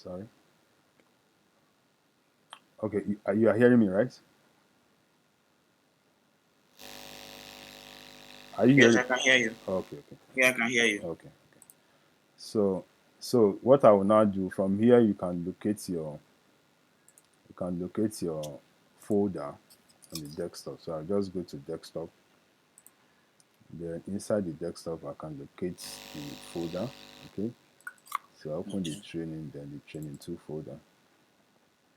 Sorry. Okay, you are hearing me, right? Are you Yes, hearing? I can hear you. Okay, okay, Yeah, I can hear you. okay. So, so what I will now do from here, you can locate your folder on the desktop. So I'll just go to desktop. Then inside the desktop, I can locate the folder. Okay. So I open the Okay. training, then the training 2 folder.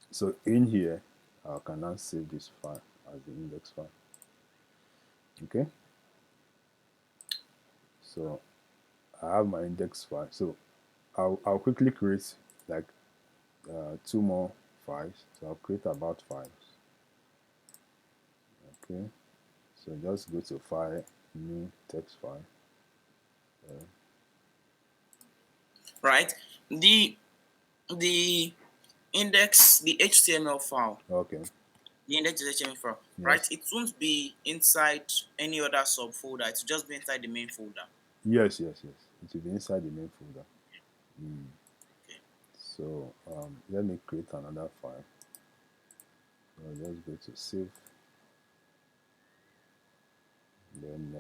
So in here, I can now save this file as the index file. Okay. So I have my index file. So I'll quickly create like 2 more files. So I'll create about files. Okay. So just go to file, new text file. Right. The the the HTML file, Okay. the index HTML file, right? Yes. It won't be inside any other subfolder. It will just be inside the main folder. Yes. Yes. Yes. It will be inside the main folder. Okay. So let me create another file. So I'll just go to save. Then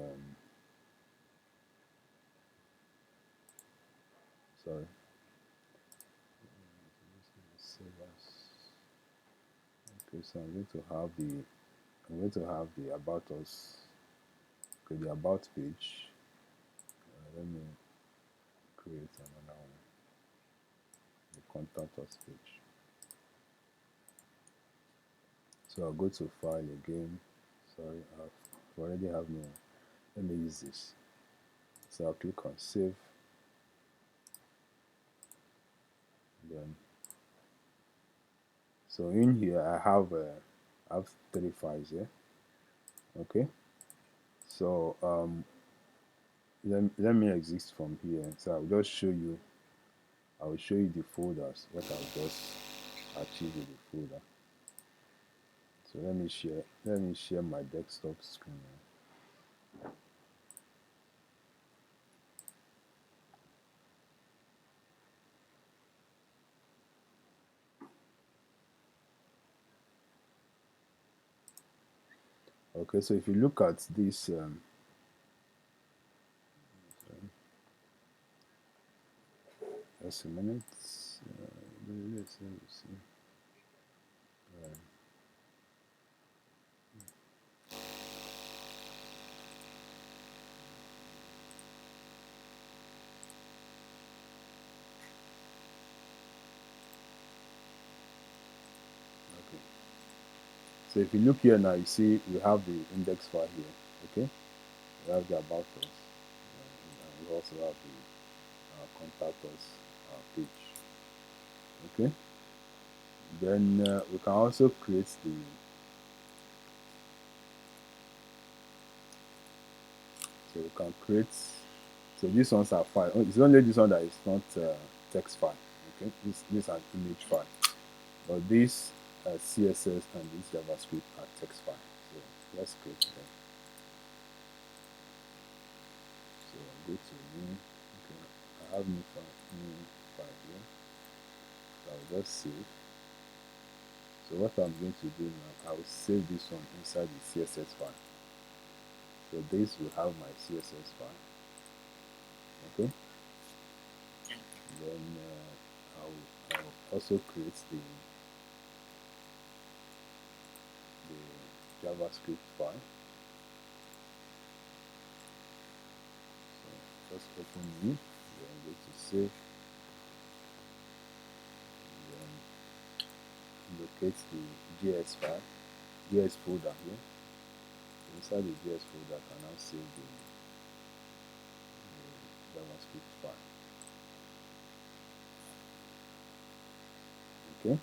sorry. Save as. Okay. So I'm going to have the about us. Okay, the about page. Let me create another one. The contact us page. So I'll go to file again. Sorry, I've already have no. Let me use this. So I'll click on save. Then so in here I have 3 files here. Okay. So let me exit from here. So I will show you the folders, what I've just achieved with the folder. So let me share my desktop screen now. Okay, so if you look at this just a minute. Let's see. Okay. So if you look here now, you see we have the index file here. Okay, we have the about us, and we also have the contact us page. Okay, then we can also create the. So we can create. So these ones are file. It's only this one that is not text file. Okay, this is an image file, but this CSS and this JavaScript are text file. So let's create them. So I'll go to new. Okay, I have new file here. So I'll just save. So what I'm going to do now, I'll save this one inside the CSS file. So this will have my CSS file. Okay. Then I'll also create the JavaScript file. So just open new. Then go to save. Then locate the JS file, JS folder here. So inside the JS folder, I can now save the JavaScript file. Okay.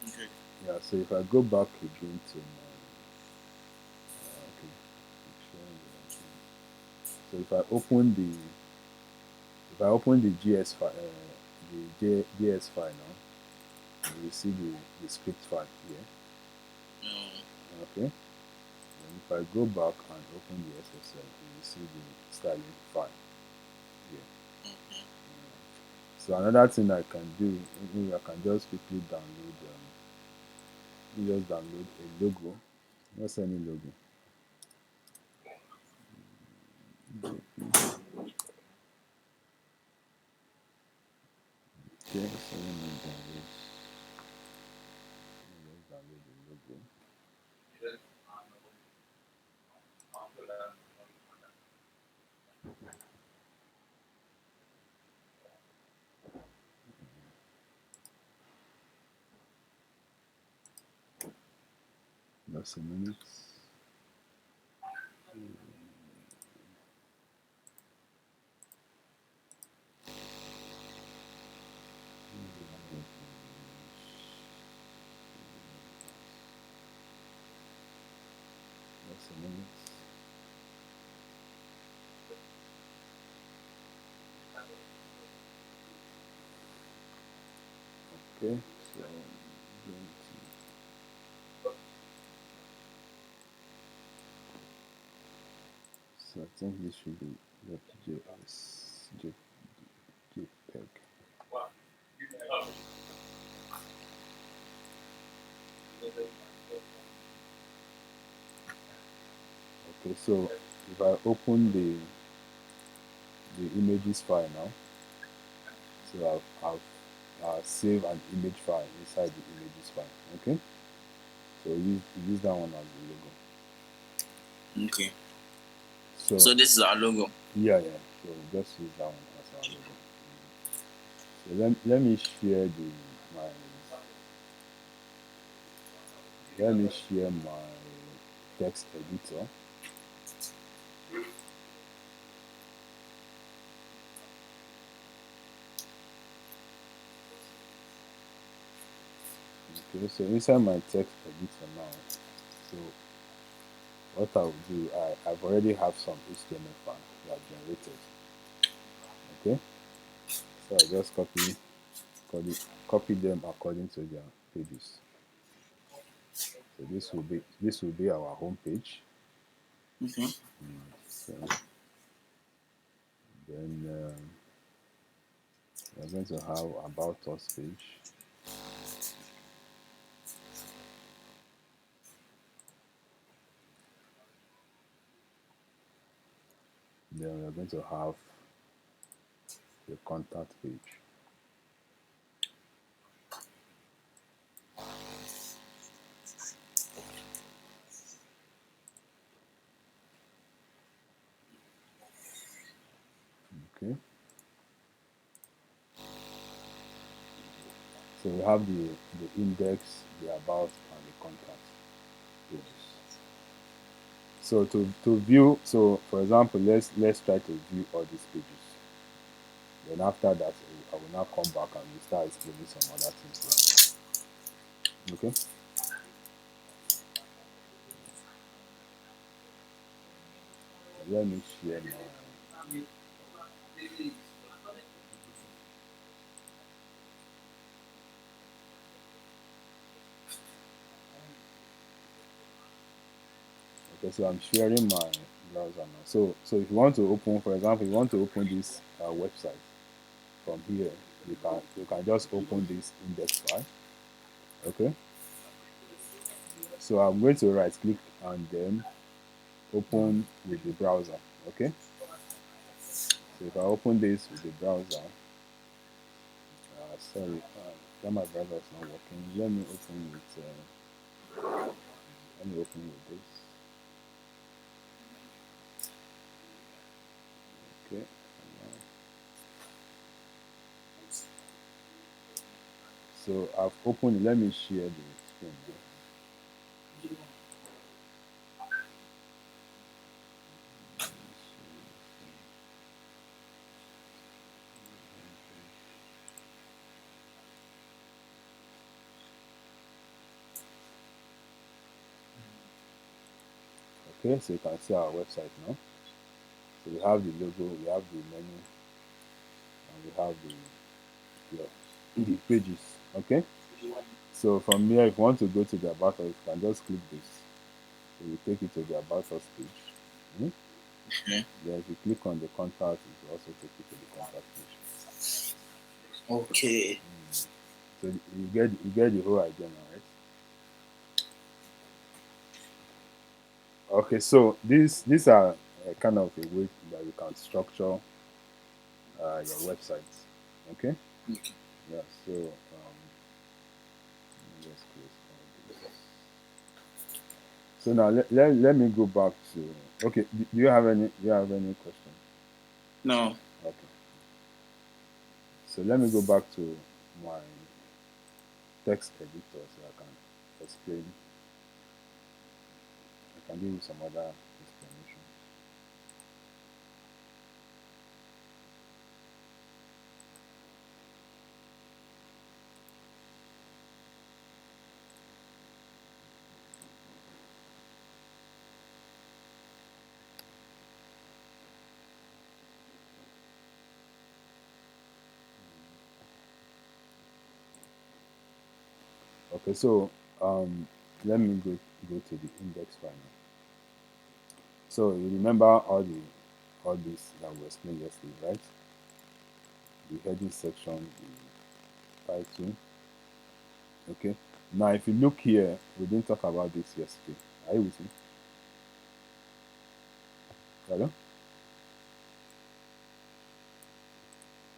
Okay. Yeah. So if I go back again to my okay, so if I open the GS file, JS file now, you will see the script file here. Mm. Okay. Then if I go back and open the SSL, you will see the styling file here. Okay. So another thing I can do, maybe I can just quickly download, just download a logo, just any logo. Okay, so let me download the logo. Just a minute. Just a minute. Okay, so I'm going so I think this should be WebJS JPEG. Okay, so if I open the images file now, so I've save an image file inside the images file. Okay, so use that one as the logo. Okay. So So this is our logo. yeah, so just use that one as our logo. So let me share my let me share my text editor. Okay, so inside my text editor now, so what I will do, I've already have some HTML file that I've generated. Okay, so I just copy them according to their pages. So this will be our home page. Okay. So then we're going to have about us page. Then we're going to have the contact page. Okay, so we have the index, the about, and the contact pages. So to view, so for example, let's try to view all these pages. Then after that, I will now come back and we start explaining some other things here. Okay. Let me share my. Okay, so I'm sharing my browser now. So if you want to open, for example, you want to open this website from here, you can just open this index file. Okay. So I'm going to right click and then open with the browser. Okay. So if I open this with the browser, sorry, that my browser is not working. Let me open with this. Okay. So I've opened it. Let me share the screen. Okay, so you can see our website now. So we have the logo, we have the menu, and we have the pages. Okay. So from here, if you want to go to the About Us, you can just click this. So you take it to the About Us page. Hmm? Okay. Then if you click on the contact, it will also take you to the contact page. Okay. So you get the whole idea now, right? Okay, so these are kind of a way that you can structure your websites. Okay, Okay. yeah. So let me just close all this. So now let me go back to. Okay, do you have any question? No. Okay, so let me go back to my text editor so I can explain. I can give you some other explanation. Okay, so um, let me go to the index file now. So you remember all this that we explained yesterday, right? The heading section, the title. Okay. Now, if you look here, we didn't talk about this yesterday. Are you with me? Hello?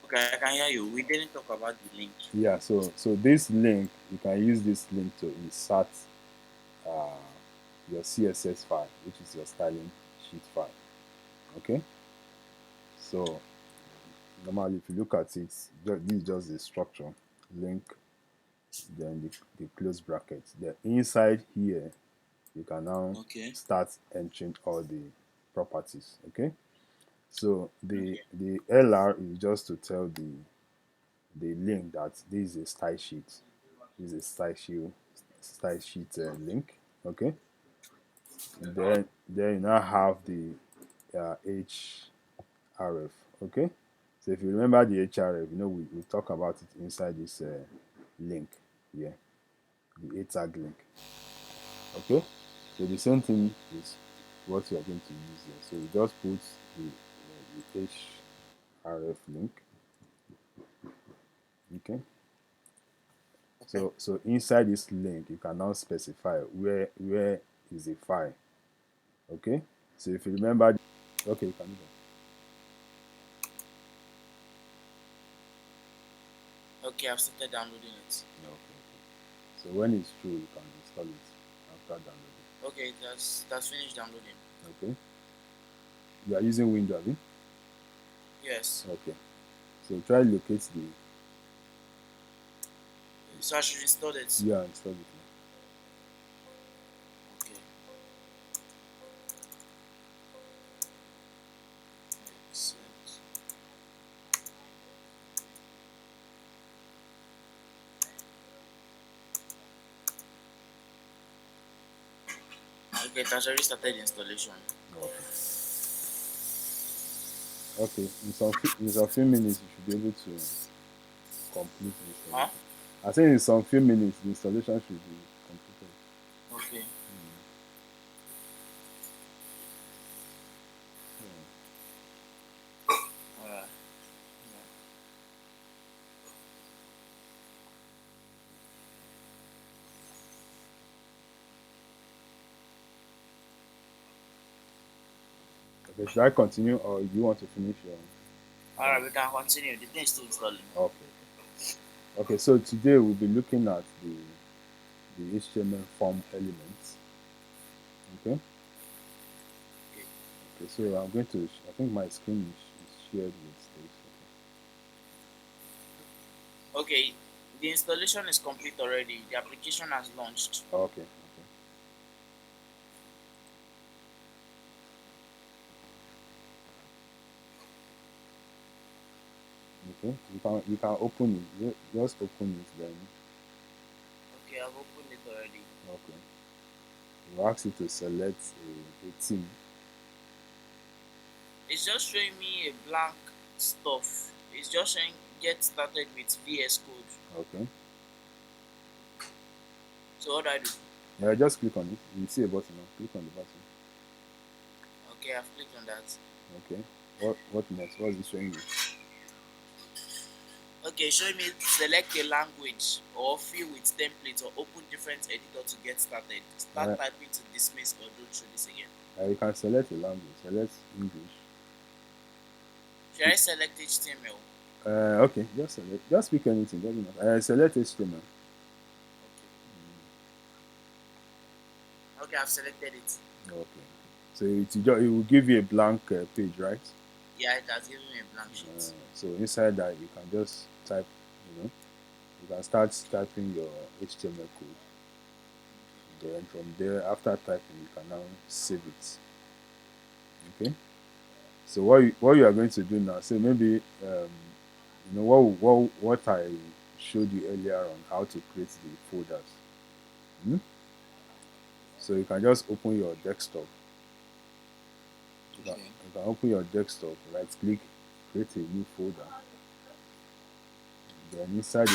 Okay, I can hear you. We didn't talk about the link. Yeah. So this link, you can use this link to insert uh, your CSS file, which is your styling sheet file. Okay. So normally, if you look at it, this is just the structure link, then the close brackets. The inside here, you can now Okay. start entering all the properties. Okay. So the Okay. the LR is just to tell the link that this is a style sheet. This is a style sheet link. Okay. Then you now have the href. Okay. So if you remember the href, we talk about it inside this link here, the a tag link. Okay. So the same thing is what you are going to use here. So you just put the href link. Okay. Okay. So inside this link, you can now specify where is the file. Okay. So if you remember, okay, you can do Okay, I've started downloading it. that. Okay. So when it's true, you can install it after downloading. Okay, that's finished downloading. Okay. You are using Windows, abi? Yes. Okay. So try locate the So I should install it. yeah, install it now. Okay. Accept. Okay, it has already started installation. Okay. Okay. In some few minutes, you should be able to complete the Huh? installation. I think in some few minutes, the installation should be completed. Okay. Yeah. Alright. Okay. Should I continue, or do you want to finish your Alright, that? we can continue. The thing is still installing. Okay. Okay. So today we'll be looking at the HTML form elements. Okay. Okay. Okay. So I'm going to. I think my screen is shared with Stacy. Okay. The installation is complete already. The application has launched. Okay. Okay. Okay. You can open it. Just open it then. Okay, I've opened it already. Okay. It will ask you to select a theme. It's just showing me a blank stuff. It's just showing get started with VS Code. Okay. So what do I do? Yeah. Just click on it. You see a button now. Click on the button. Okay, I've clicked on that. Okay. What next? What is it showing you? Okay, show me select a language or fill with template or open different editor to get started. Start Uh, typing to dismiss or don't show this again. you can select a language. Select English. Should I select HTML? Okay, just select. Just pick anything. Doesn't matter. Select HTML. Okay. Okay, I've selected it. Okay. So it will give you a blank page, right? Yeah, it has given me a blank sheet. So inside that you can just type. You can start typing your HTML code. Then from there, after typing, you can now save it. Okay. So what you are going to do now? So maybe what I showed you earlier on how to create the folders. Hmm? So you can just open your desktop. Okay. You can open your desktop, right click, create a new folder. Then inside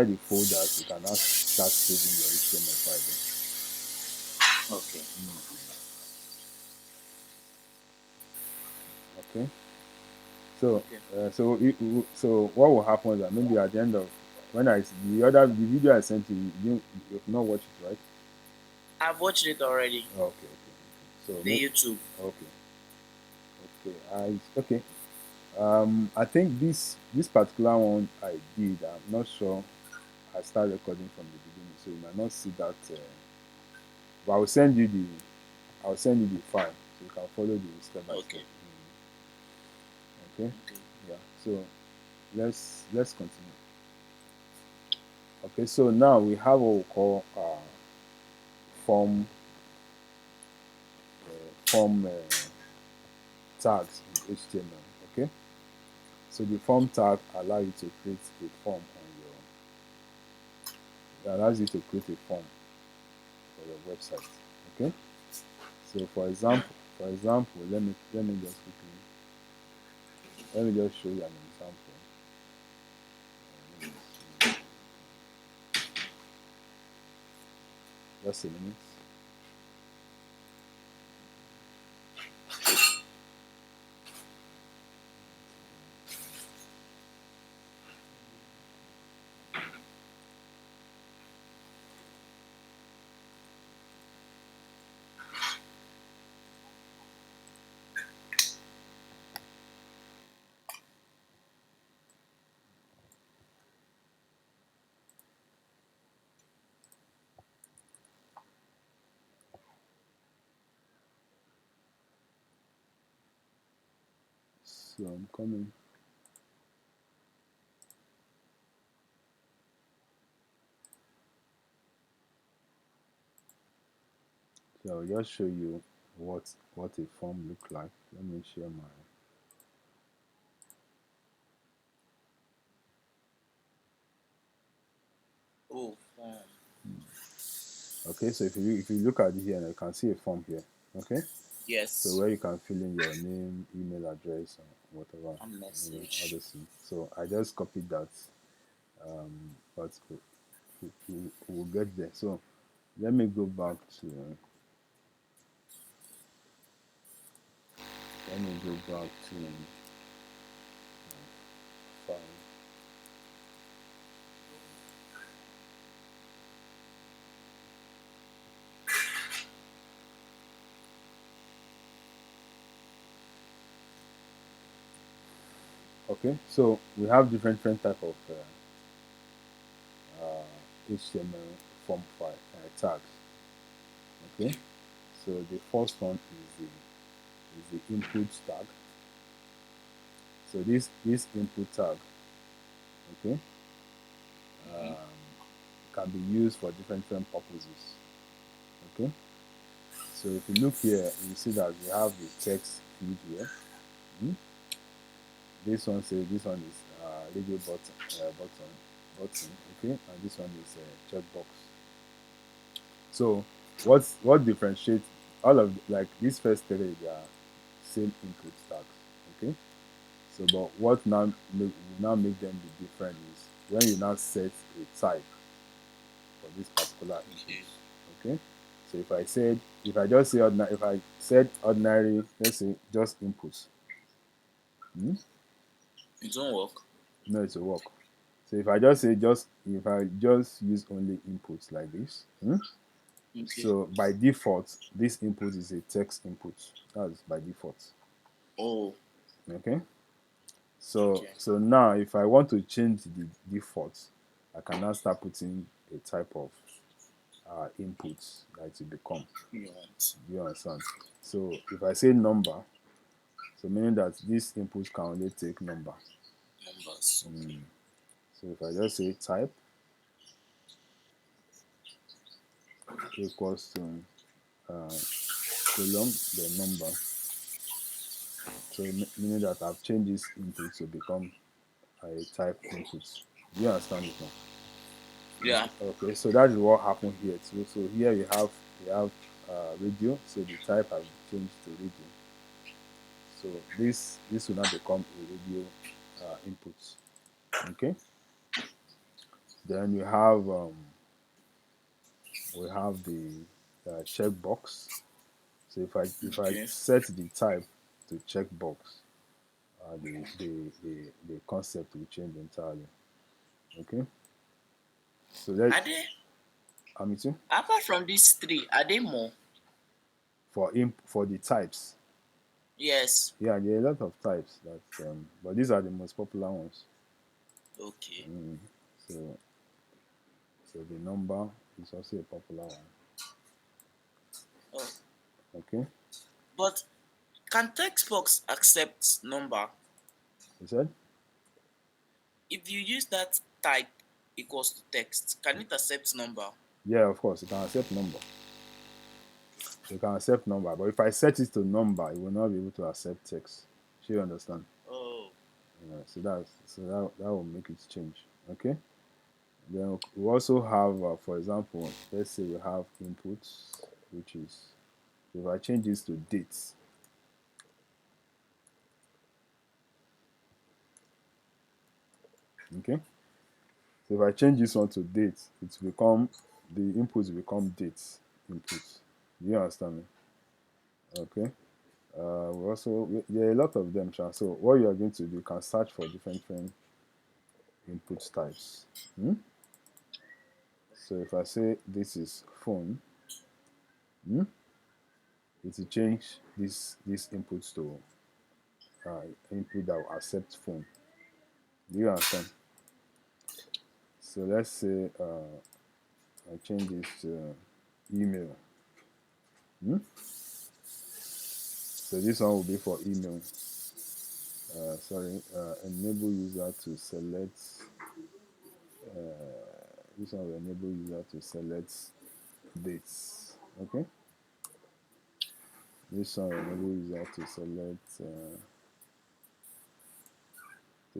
the folders, you can now start saving your HTML file. Okay. Okay. So Okay. so what will happen is that maybe at the end of when the video I sent you, you've not watched it, right? I've watched it already. Okay. So The YouTube. okay, okay. I think this particular one I did. I'm not sure I started recording from the beginning, so you might not see that. But I'll send you the file so you can follow the step by step. Okay. Okay. Okay. Yeah. So let's continue. Okay. So now we have what we call form form tags in HTML. Okay. So the form tag allow you to create a form on your it allows you to create a form for your website. Okay. So for example, let me just show you an example. Let me see. Just a minute. So I'm coming. So I'll just show you what a form look like. Let me share my Oh, okay. So if you look at it here, you can see a form here. Okay. So yes. where you can fill in your name, email address, or whatever, A all message. those things. So I just copied that, but we'll get there. So let me go back to file. Okay, so we have different type of HTML form file tags. Okay, so the first one is the input tag. So this input tag, okay, can be used for different purposes. Okay, so if you look here, you see that we have the text field here. Hmm? This one is radio button, okay, and this one is a checkbox. So what differentiates all of like these first three? They are same input tags, okay. So but what now make them be different is when you now set a type for this particular input, Okay. okay. So if I said ordinary, let's say just input, hmm? It won't work. No, it will work. So if I just say if I just use only inputs like this, Okay. so by default, this input is a text input. That's by default. Oh. Okay. So Okay. now if I want to change the default, I can now start putting a type of inputs that it will become. You want Do you understand? So if I say number, so meaning that this input can only take number. numbers? Okay. So if I just say type equals to column the number, so meaning that I've changed this input to become a type input. Do you understand it now? Yeah. Okay, so that is what happened here too. So here we have radio. So the type has changed to radio. So this will now become a radio input. Okay. Then we have the checkbox. So if I Okay. set the type to checkbox, the concept will change entirely. Okay. So that Are there, I'm too apart from these three, are there more? for the types. Yes. Yeah, there are a lot of types that but these are the most popular ones. Okay. So the number is also a popular one. Oh. Okay. But can text box accept number? You said? If you use that type equals to text, can it accept number? Yeah, of course, it can accept number. You can accept number, but if I set it to number, it will not be able to accept text. Sure, you understand? Oh. Yeah, so that will make it change. Okay. Then we also have, for example, let's say we have inputs, which is if I change this to dates. Okay. So if I change this one to date, it's become the inputs become dates inputs. Do you understand me? Okay. There are a lot of them, Sha. So what you are going to do, you can search for different input types. So if I say this is phone, it will change this inputs to input that will accept phone. Do you understand? So let's say I change this to email. So this one will be for email. Sorry, enable user to select. This one will enable user to select dates. Okay. This one will enable user to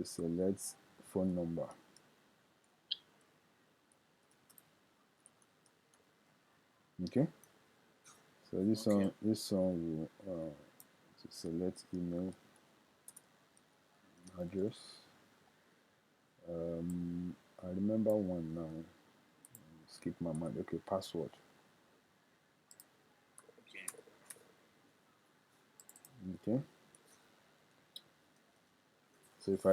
select phone number. Okay. So this Okay. one this one will to select email address. I remember one now. Skip my mind. Okay, password. Okay. Okay. So if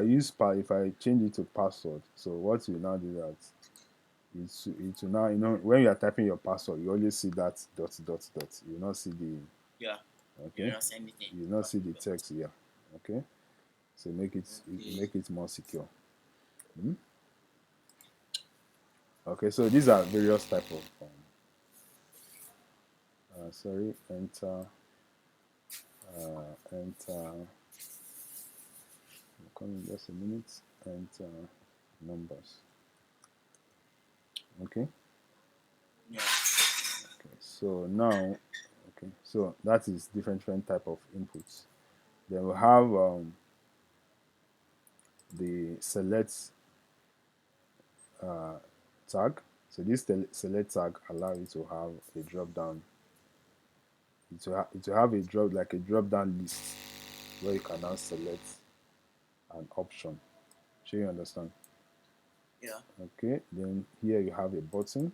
I change it to password, so what you now do that it will now when you are typing your password, you always see that dot dot dot. You will not see the Yeah. You're okay. not saying anything. You will not Dot, see the dot. text here. Okay. So Okay. make it more secure. Okay. So these are various type of sorry, enter. Coming just a minute. Enter numbers. Okay. Yeah. Okay. So now, okay. So that is different type of inputs. Then we have the select tag. So this select tag allows you to have a drop down. It will have a drop down list where you can now select an option. Sure, you understand? Yeah. Okay. Then here you have a button.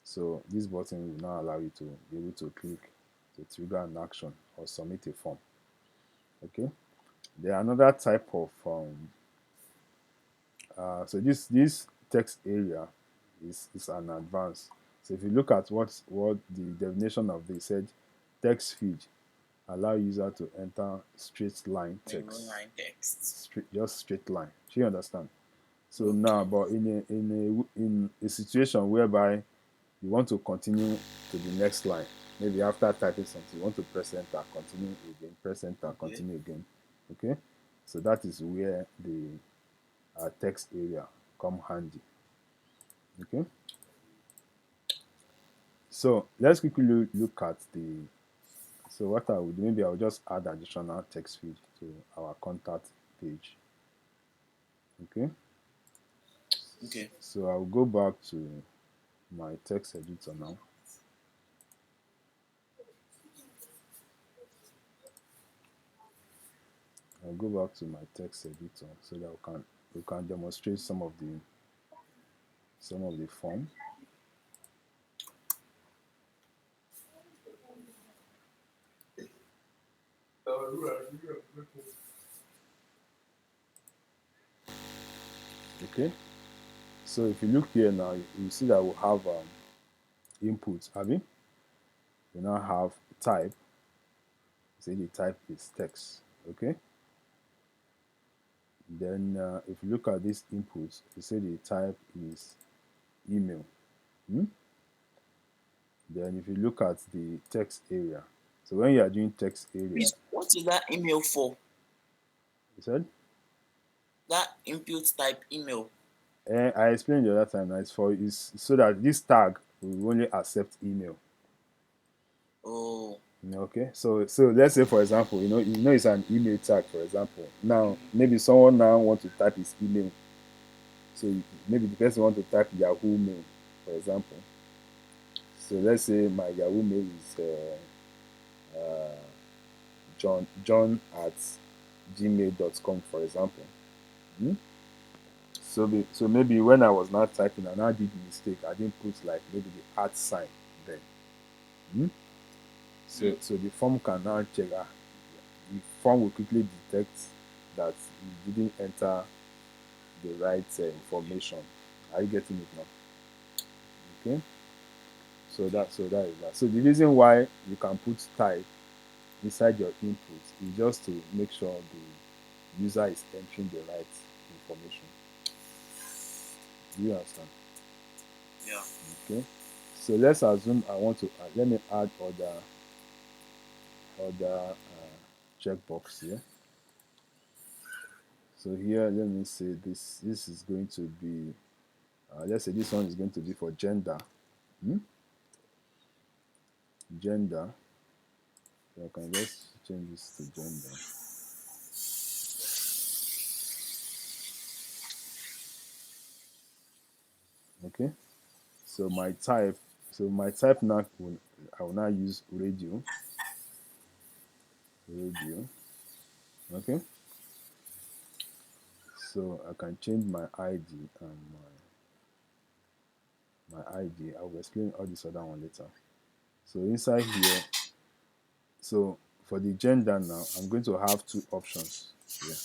So this button will now allow you to be able to click to trigger an action or submit a form. Okay. There are another type of so this text area is an advance. So if you look at what the definition of this said, text feed allow user to enter straight line text, line text. just straight line. Do you understand? So now, Okay. but in a situation whereby you want to continue to the next line, maybe after typing something, you want to press enter, continue again, press enter, Okay. continue again. Okay, so that is where the text area come handy. Okay, so let's quickly look at the. So what I would do, maybe I'll just add additional text field to our contact page. Okay, Okay. so I'll go back to my text editor now. I'll go back to my text editor so that we can demonstrate some of the form. Okay, so if you look here now, you see that we have input, Abby. We now have type. Say the type is text. Okay, then if you look at this input, you say the type is email. Hmm? Then if you look at the text area, so when you are doing text area, Please, what is that email for? you said That input type email. I explained the other time. It's for is so that this tag will only accept email. Oh. Okay, so let's say for example, it's an email tag. For example, now maybe someone now want to type his email. So maybe the person want to type Yahoo mail, for example. So let's say my Yahoo mail is john at gmail.com, for example. Hmm? So maybe when I was not typing and I did the mistake, I didn't put like maybe the @ sign then. Hmm? So the form can now check. The form will quickly detect that you didn't enter the right information. Are you getting it now? Okay. So that is that. So the reason why you can put type inside your input is just to make sure the user is entering the right information. Do you understand? Yeah. Okay. So let's assume I want to let me add other checkbox here. So here, let me say this is going to be let's say this one is going to be for gender. Hmm? Gender. So I can just change this to gender. Okay. So my type now I will now use radio. Okay. So I can change my ID and my ID. I will explain all this other one later. So inside here, so for the gender now, I'm going to have two options here.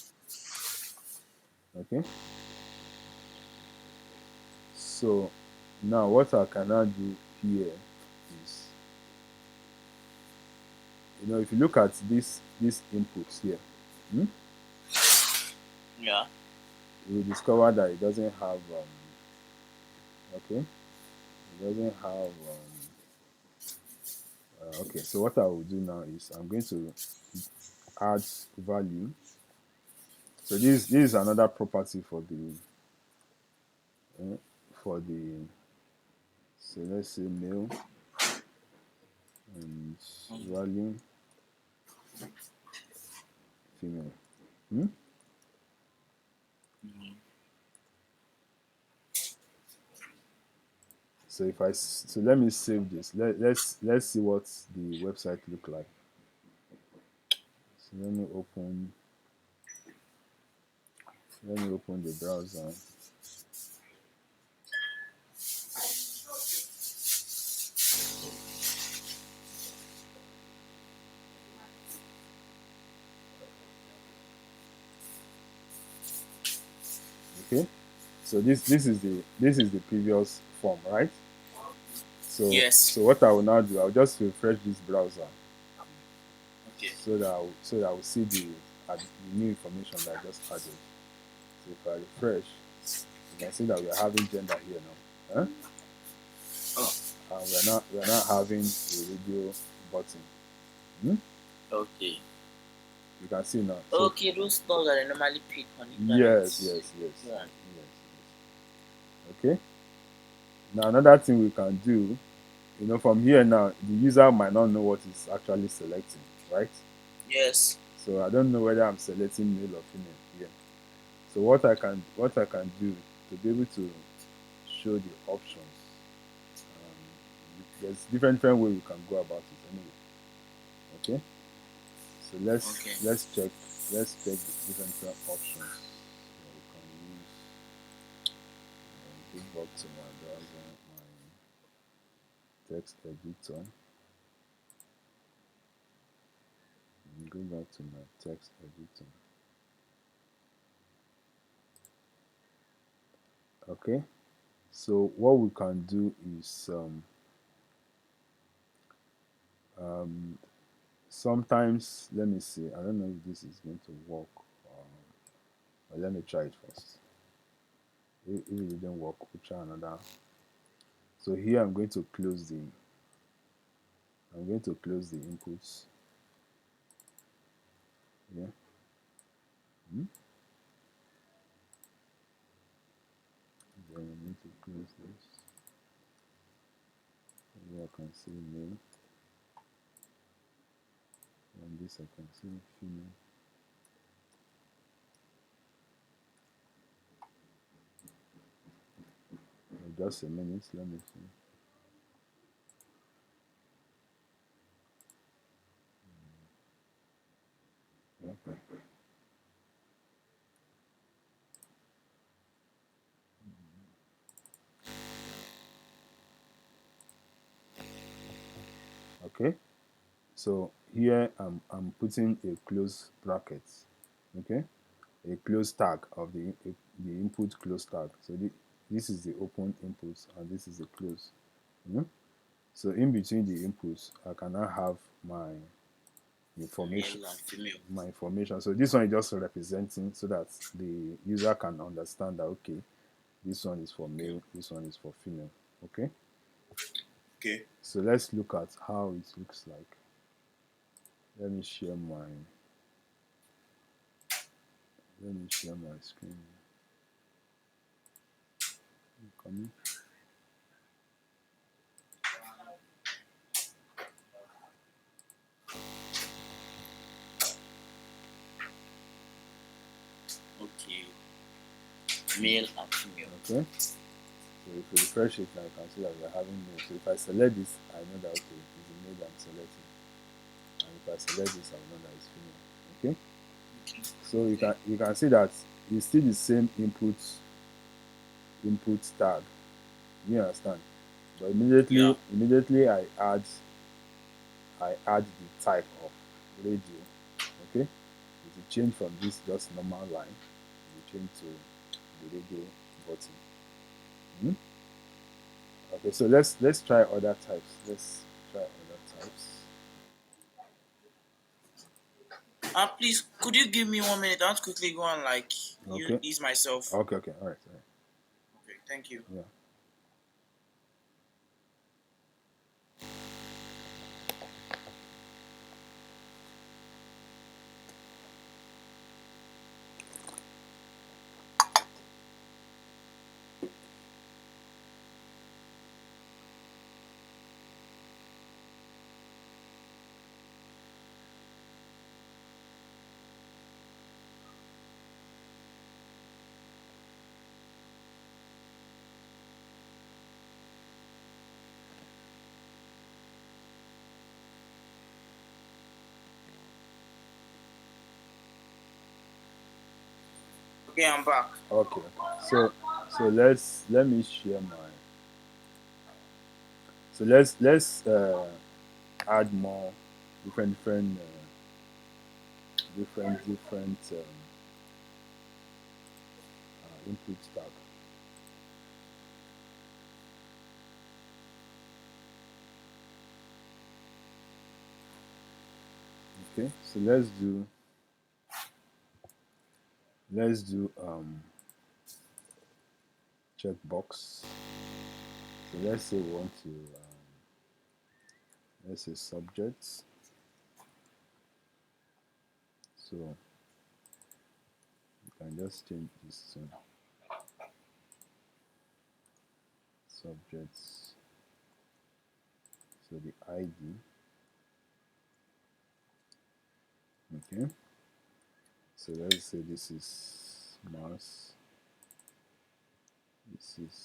Okay. So now what I can now do here is, if you look at these inputs here, hmm, Yeah. you will discover that it doesn't have okay, it doesn't have okay. So what I will do now is I'm going to add value. So this is another property uh, for the so let's say male and value female. Hmm? So so let me save this. Let's see what the website look like. So let me open the browser. Okay. So this is the previous form, right? So Yes. what I will now do, I'll just refresh this browser Okay. so that I will see the new information that I just added. So if I refresh, you can see that we are having gender here now. Huh? Oh. And we are not having a radio button. Hmm? Okay. You can see now. So Okay, those stores that I normally pick on internet. yes. Yeah. Okay. Now another thing we can do, from here now, the user might not know what he's actually selecting, right? Yes. So I don't know whether I'm selecting male or female here. So what I can do to be able to show the options, there's different way we can go about it anyway. Okay. So let's Okay. let's check let's check the different options. We can use go back to my browser, my text editor. Go back to my text editor. Okay. So what we can do is um, sometimes, let me see. I don't know if this is going to work. But let me try it first. If it didn't work, we'll try another. So here I'm going to close the inputs. Yeah. Hmm? Then I'm going to close this. Here I can see male. And this I can see female. Just a minute, let me see. Okay. Okay. So here I'm putting a close bracket. Okay. A close tag of the input close tag. So this is the open inputs and this is the close. Mhm. So in between the inputs, I can now have information Male and female. my information. So this one is just representing so that the user can understand that okay, this one is for Okay. male, this one is for female. Okay. Okay. So let's look at how it looks like. Let me share my screen. Coming. Okay. Male and female. Okay. So if we refresh it now, you can see that we are having male. So if I select this, I know that okay, it's a male I'm selecting. And if I select this, I will know that it's female. Okay. Okay. So you Okay. can see that it's still the same input tag. You understand? But Yeah. immediately I add the type of radio. Okay. It will change from this just normal line. It will change to the radio button. Hmm? Okay, so let's try other types. Let's try other types. Please, could you give me 1 minute? I want to quickly go and Okay. ease myself. Okay. All right. Okay. Thank you. Yeah. Okay, I'm back. Okay. So let me share my. So let's add more different input tag. Okay, so let's do checkbox. So let's say we want to let's say subjects. So you can just change this to subjects. So the ID. Okay. So let's say this is mass. This is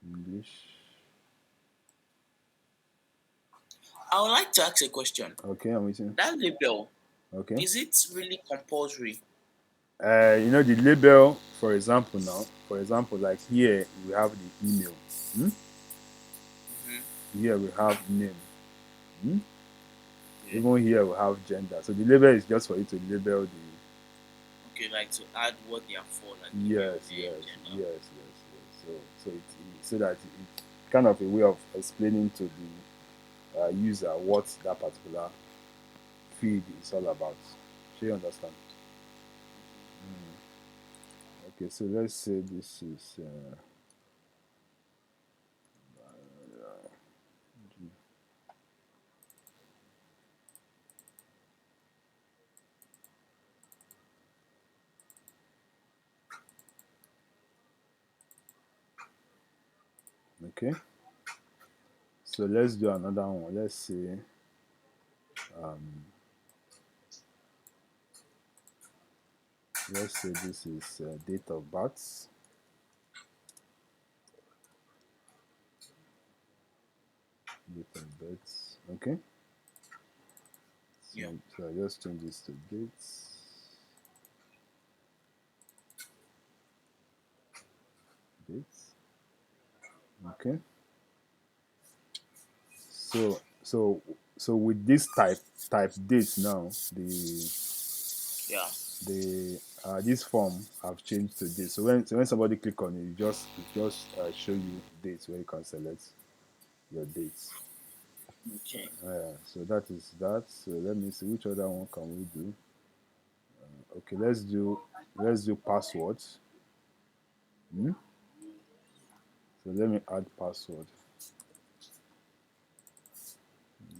English. I would like to ask a question. Okay, I'm waiting. That label, Okay. is it really compulsory? The label, for example, like here we have the email. Hmm? Hmm. Here we have name. Hmm? Okay. Even here we have gender. So the label is just for you to label the. Okay, like to add what they are for, like email Yes, name, yes, gender. yes, yes, yes. So that it's kind of a way of explaining to the user what that particular feed is all about. Do you understand? Okay, so let's say this is okay. So let's do another one. Um, let's say this is date of birth. Date of birth. Okay. Yeah. So I just change this to dates. Dates. Okay. So with this type dates now, Yeah. the this form have changed to this. So when somebody click on it, it just show you dates where you can select your dates. Okay. So that is that. So let me see which other one can we do. Okay, let's do passwords. Hmm? So let me add password.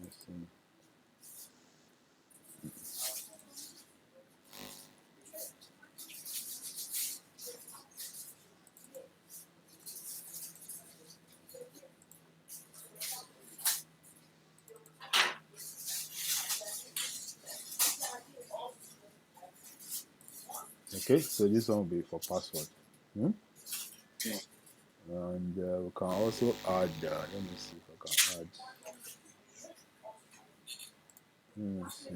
Let's see. Okay, so this one will be for password. Hmm? Okay. And we can also add. Let me see if I can add. Let me see.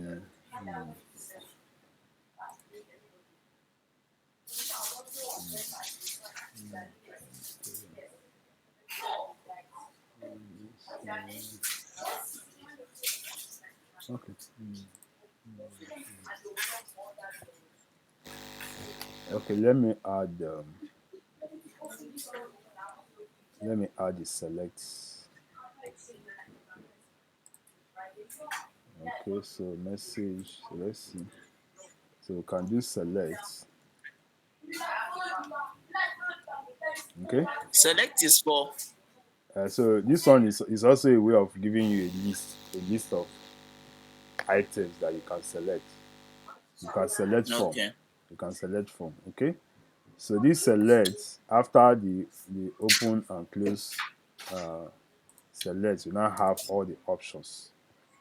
Okay. Okay. Let me add the select. Okay. So message. So let's see. So we can do select. Okay. Select is for. So this one is also a way of giving you a list of items that you can select. You can select from. Okay. You can select from. Okay. So this select after the open and close uh, select, you now have all the options.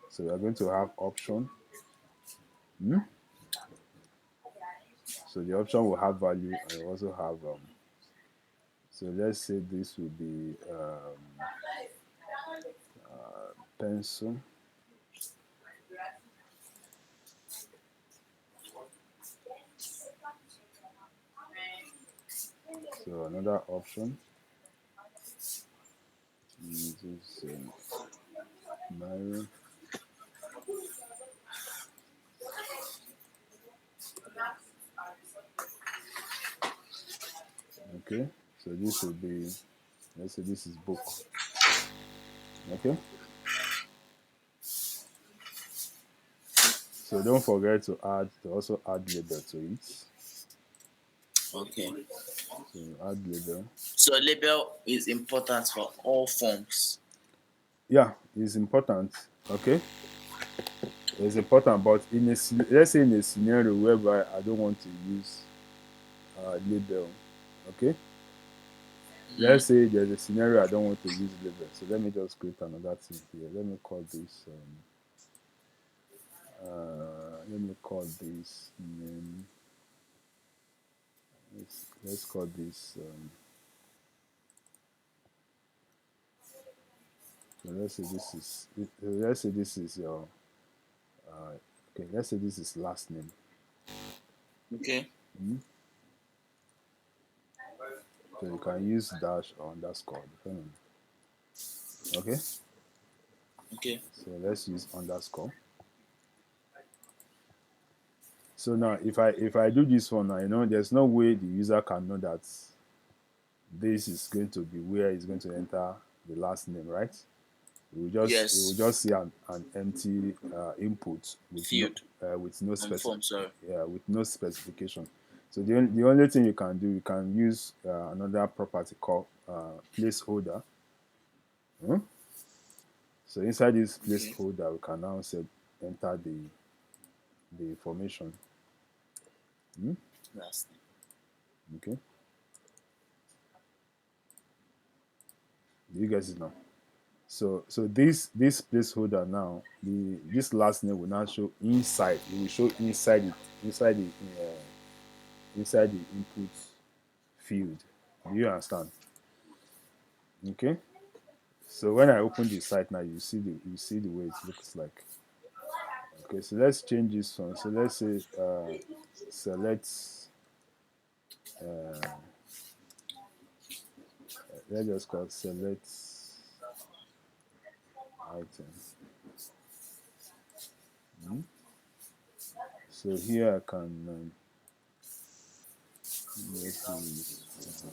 So we are going to have option. Hmm? So the option will have value and you also have so let's say this will be pencil. So another option is this Byron. Okay. So this will be, let's say this is book. Okay. So don't forget to also add label to it. Okay. So add label. So label is important for all forms. Yeah, it's important. Okay, it's important, but let's say in a scenario whereby I don't want to use label. Okay, Mm, let's say there's a scenario I don't want to use label. So let me just create another thing here. Let me call this. Let me call this name. Let's call this. So let's say this is. Let's say this is your. Uh, okay, let's say this is last name. okay. Hmm? So you can use dash or underscore depending. Okay, Okay. so let's use underscore. So now if I do this one now, there's no way the user can know that this is going to be where it's going to enter the last name, right? You will just Yes. see an empty input Field with no on form. Sorry. yeah, with no specification. So the only thing you can do, you can use another property called placeholder. Hmm? So inside this Okay. placeholder, we can now say enter the information. Hmm? Last name. Okay, do you guys it now? So this placeholder now, this last name will now show inside. It will show inside it, inside the input field. Do you understand? Okay. So when I open the site now, you see the way it looks like. Okay. So let's change this one. So let's say select. Uh, let's just call select item. Hmm? So here I can let's do this.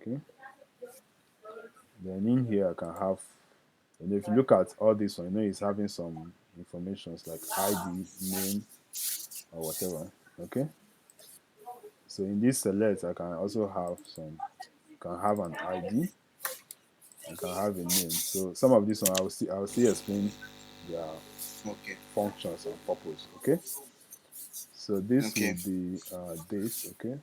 Okay. Then in here I can have, and if you look at all this one, it's having some informations like ID, name, or whatever. Okay. So in this select, I can also have can have an ID, I can have a name. So some of this one I will still explain their Okay. functions and purpose. Okay. So this will Okay. be this. Okay.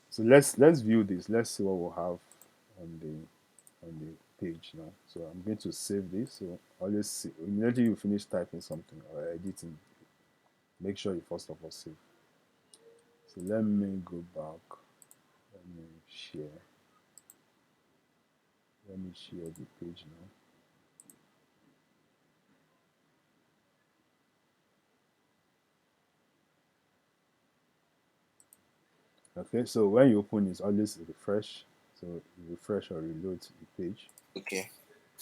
So let's view this. Let's see what we'll have on the page now. So I'm going to save this. So always see, immediately you finish typing something or editing, make sure you first of all save. So let me go back. Let me share. Let me share the page now. Okay, so when you open it, always refresh. So you refresh or reload the page. Okay.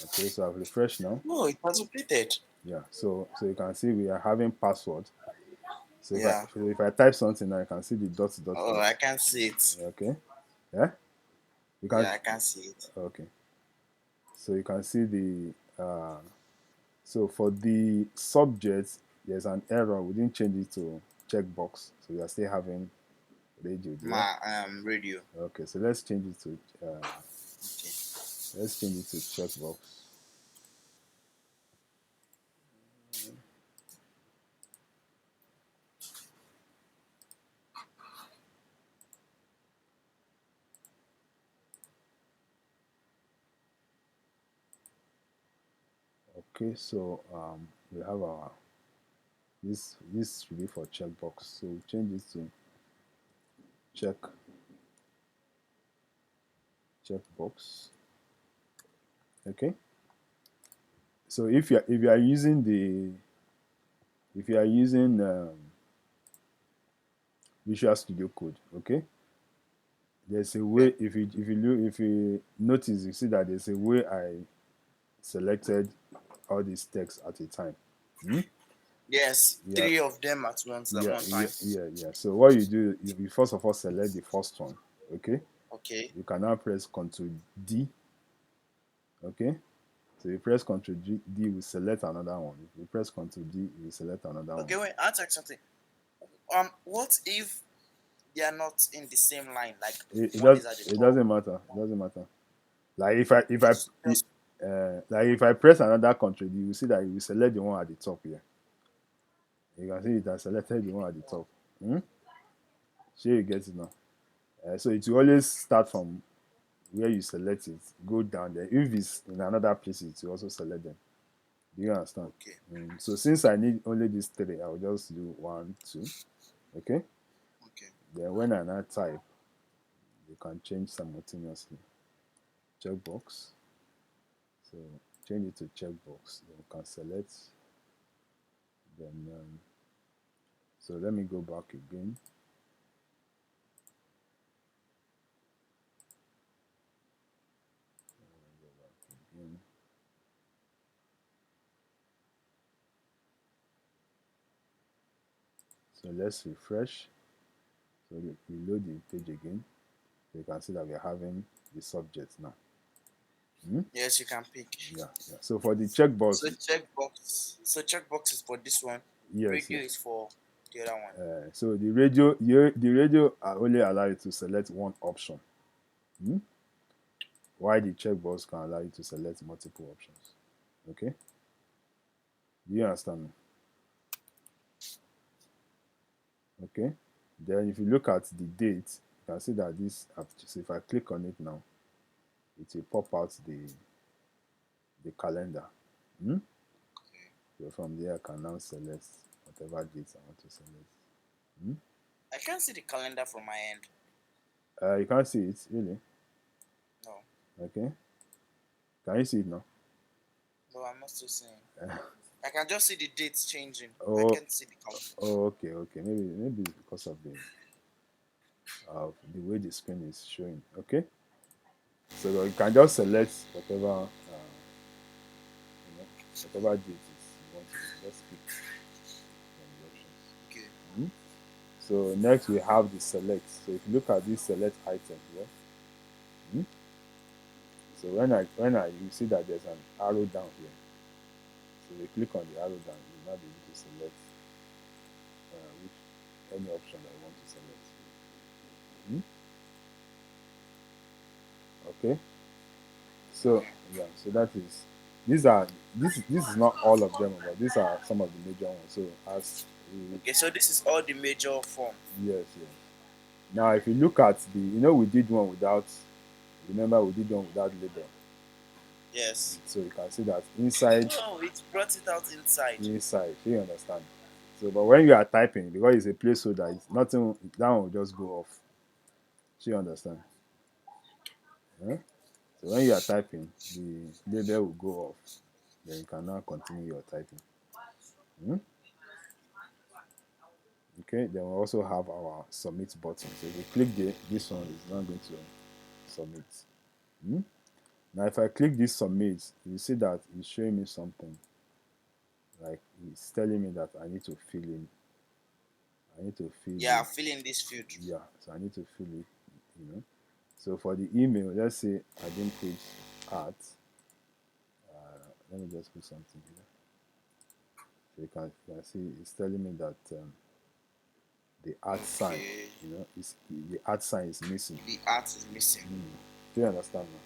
Okay, so I've refreshed now. Oh, it has updated. Yeah, so you can see we are having password. So if I Yeah. if I type something now, you can see the dot Oh, I can see it. Okay, yeah, you can. Yeah, I can see it. Okay, so you can see the so for the subject, there's an error. We didn't change it to checkbox, so we are still having radio there. My radio. Okay, so let's change it to Okay. checkbox. Okay, so we have our this should be for checkbox. So we change it to checkbox. Okay. So if you are using the if you are using Visual Studio Code, okay, there's a Okay. way. If you notice, you see that there's a way I selected all these text at a time. Hmm? Yes, Yeah, three of them at once at yeah, one yeah, time. yeah, yeah. So what you do, you first of all select the first one. Okay, Okay. you can now press Ctrl D. Okay, So you press Ctrl D, we select another one. If you press Ctrl D, you select another Okay, one. wait, I'll check something. What if they are not in the same line? Like It one does. is at the It top. doesn't matter. It doesn't matter. Like if I if I Just press. like if I press another Ctrl D, you will see that you will select the one at the top here. You can see it has selected the one at the top. Hmm? Sure, you get it now. So it will always start from where you select it, go down there. If it's in another place, it will also select them. Do you understand? Okay. So since I need only these three, I'll just do 1, 2. Okay. Okay. Then when I now type, you can change simultaneously. Checkbox. So change it to checkbox. Then you can select. Then so let me go back again. Go back again. So let's refresh. So we load the page again. So you can see that we're having the subject now. Yes, you can pick. Yeah. So for the checkbox, So checkbox is for this one. yes, Radio yes. is for the other one. So the radio only allow you to select one option. Hmm? While the checkbox can allow you to select multiple options. Okay? Do you understand me? Okay. Then if you look at the date, you can see that this. So if I click on it now, it will pop out the calendar. Hmm? So from there, I can now select whatever dates I want to select. Hmm? I can't see the calendar from my end. You can't see it really. No, Okay. Can you see it now? no, I'm not still seeing. I can just see the dates changing. I Oh, can't see the calendar. okay. Maybe it's because of the way the screen is showing. Okay. So you can just select whatever date you want to just pick from the options. Okay. Mhm. So next we have the select. So if you look at this select item here, mhm. So when I you see that there's an arrow down here. So you click on the arrow down, you'll now be able to select which any option that you want to select. Mhm. Okay. So Okay. yeah, so that is this is not all of them, but these are some of the major ones. So as Okay. So this is all the major form. yes. Now if you look at we did one without. Remember we did one without label. Yes. So you can see that inside Oh, it brought it out inside. inside. Do you understand? So but when you are typing, because it's a placeholder, it's nothing that one will just go off. Do you understand? Yeah? So when you are typing, the label will go off. Then you can now continue your typing. Hmm? Okay, then we also have our submit button. So if you click this one, it's not going to submit. Hmm? Now, if I click this submit, you see that it's showing me something. Like it's telling me that I need to fill in. I need to fill Yeah, the fill in this field. yeah. So I need to fill it. So for the email, let's say I didn't put at. Let me just put something here. So you can see it's telling me that the at sign, Okay. is the at sign is missing. The art is missing. Do you understand now?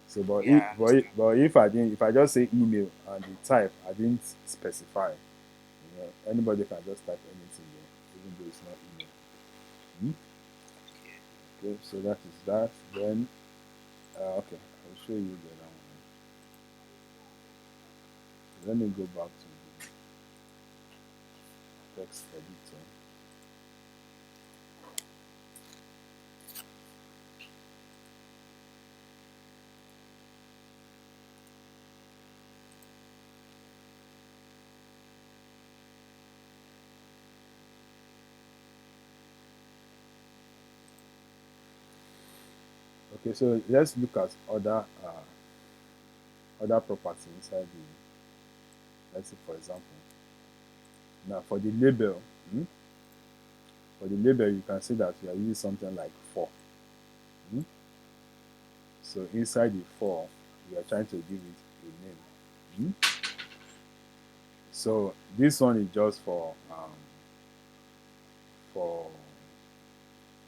So, but Yeah, I understand. if I just say email and the type, I didn't specify. Anybody can just type anything there, even though it's not email. Hmm? Okay, so that is that. Then, okay, I'll show you the other one. Let me go back to the text editor. Okay, so let's look at other properties inside the. Let's say, for example, now for the label, for the label, you can see that we are using something like for. Hmm? So inside the for, we are trying to give it a name. Hmm? So this one is just for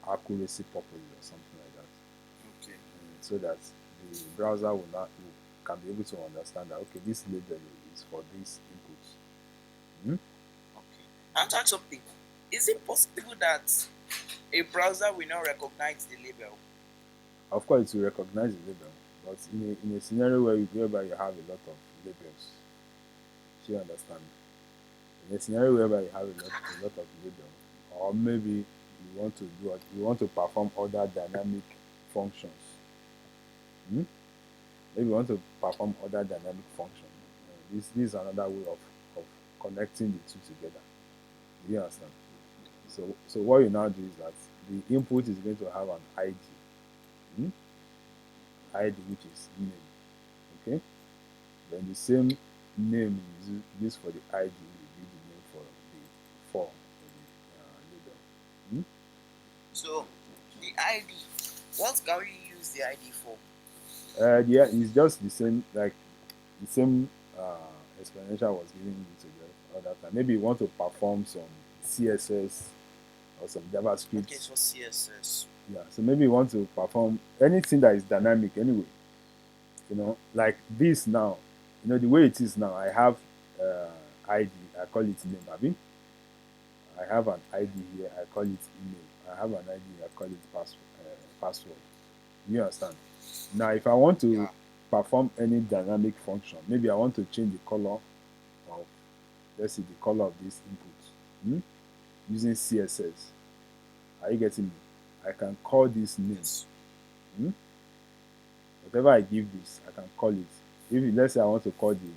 accuracy purposes or something like that, Okay. so that the browser will not can be able to understand that okay, this label is for this input. Hmm? Okay. And ask something. Is it possible that a browser will not recognize the label? Of course, it will recognize the label, but in a scenario whereby you have a lot of labels, do you understand? In a scenario whereby you have a lot of label, or maybe you want to perform other dynamic functions. Hmm? Maybe you want to perform other dynamic functions. This is another way of connecting the two together. Do you understand? So what you now do is that the input is going to have an ID, hmm? ID which is name. Okay? Then the same name is used for the ID will be the name for the form or the label. Hmm? So the ID, what can we use the ID for? Yeah, it's just the same, like the same explanation I was giving you to the other time. Maybe you want to perform some CSS or some Okay, JavaScript. for CSS. Yeah, so maybe you want to perform anything that is dynamic anyway. Like this now. The way it is now. I have ID. I call it name. Abi? I have an ID here. I call it email. I have an ID. I call it password. You understand? Now, if I want to Yeah. perform any dynamic function, maybe I want to change the color of, let's see, the color of this input, using CSS. Are you getting me? I can call this name. Yes. Hmm? Whatever I give this, I can call it. If let's say I want to call the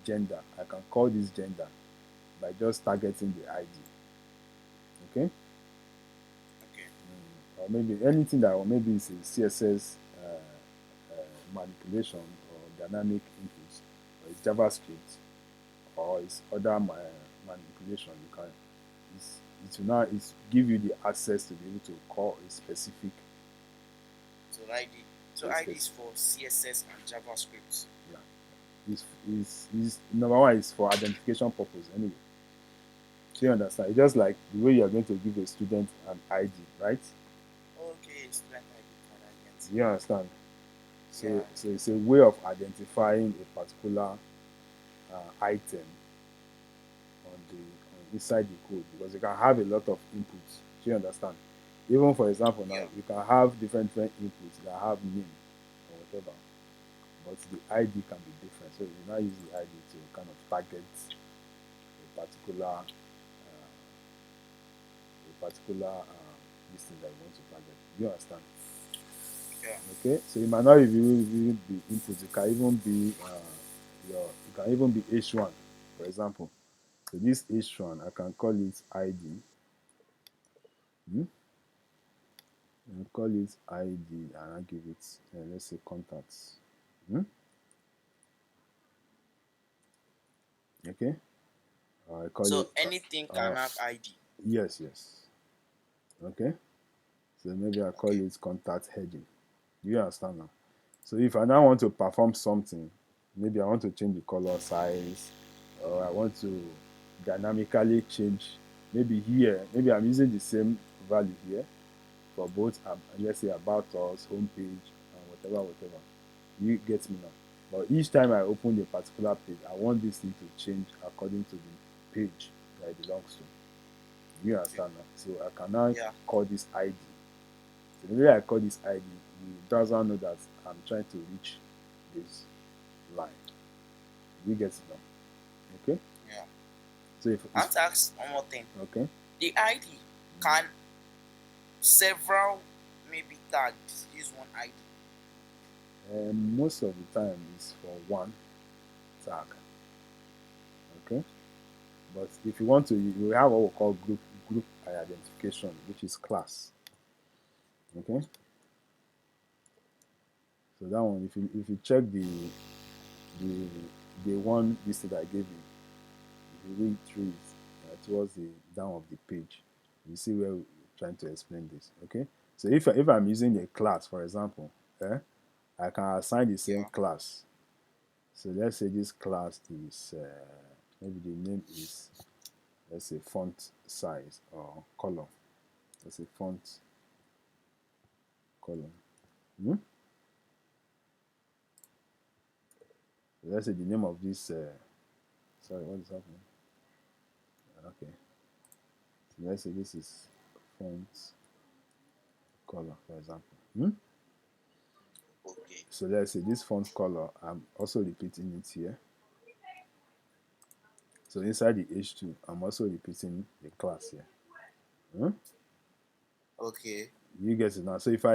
gender, I can call this gender by just targeting the ID. Okay? Okay. Or maybe anything that, or maybe it's a CSS manipulation or dynamic inputs, or it's JavaScript, or it's other manipulation. It's, it will now give you the access to be able to call a specific, So ID. So a ID is specific, for CSS and JavaScript. yeah. Is number one is for identification purpose anyway. So you understand? It's just like the way you are going to give a student an ID, right? Okay, student ID card, I get. You understand? Yeah. So it's a way of identifying a particular item inside the code, because you can have a lot of inputs. Do you understand? Even for example, now Yeah. you can have different inputs that have name or whatever, but the ID can be different. So you now use the ID to kind of target a particular this thing that you want to target. You understand? Yeah. Okay, so it might not even be input. It can even be it can even be H1, for example. So this H1, I can call it ID. Hmm? I call it ID, and I give it, let's say, contacts. Hmm? Okay, I call So it anything can have ID. yes, yes. Okay, so maybe I call Okay. it contact heading. Do you understand now? So if I now want to perform something, maybe I want to change the color size, or I want to dynamically change, maybe here, maybe I'm using the same value here for both, let's say, about us, homepage, and whatever. You get me now? But each time I open a particular page, I want this thing to change according to the page that it belongs to. You Okay. understand now? So I can now Yeah. call this ID. So the way I call this ID, the browser know that I'm trying to reach this line. You get it now? Okay? Yeah. So if I it's want to ask one more thing. okay, The ID can several maybe tags use one ID. most of the time it's for one tag. Okay? But if you want to, you have what we call group identification, which is class. Okay? So that one, if you check the the one list that I gave you, if you read through it towards the down of the page, you see where we're trying to explain this. Okay, so if I'm using a class, for example, I can assign the same Yeah. class. So let's say this class is maybe the name is, let's say, font size or color. Let's say font color. Hmm? So let's say the name of this. Sorry, what is happening? Okay. So let's say this is font color, for example. Hmm? Okay. So let's say this font color, I'm also repeating it here. So inside the H2, I'm also repeating the class here. Hmm? Okay. You get it now. So if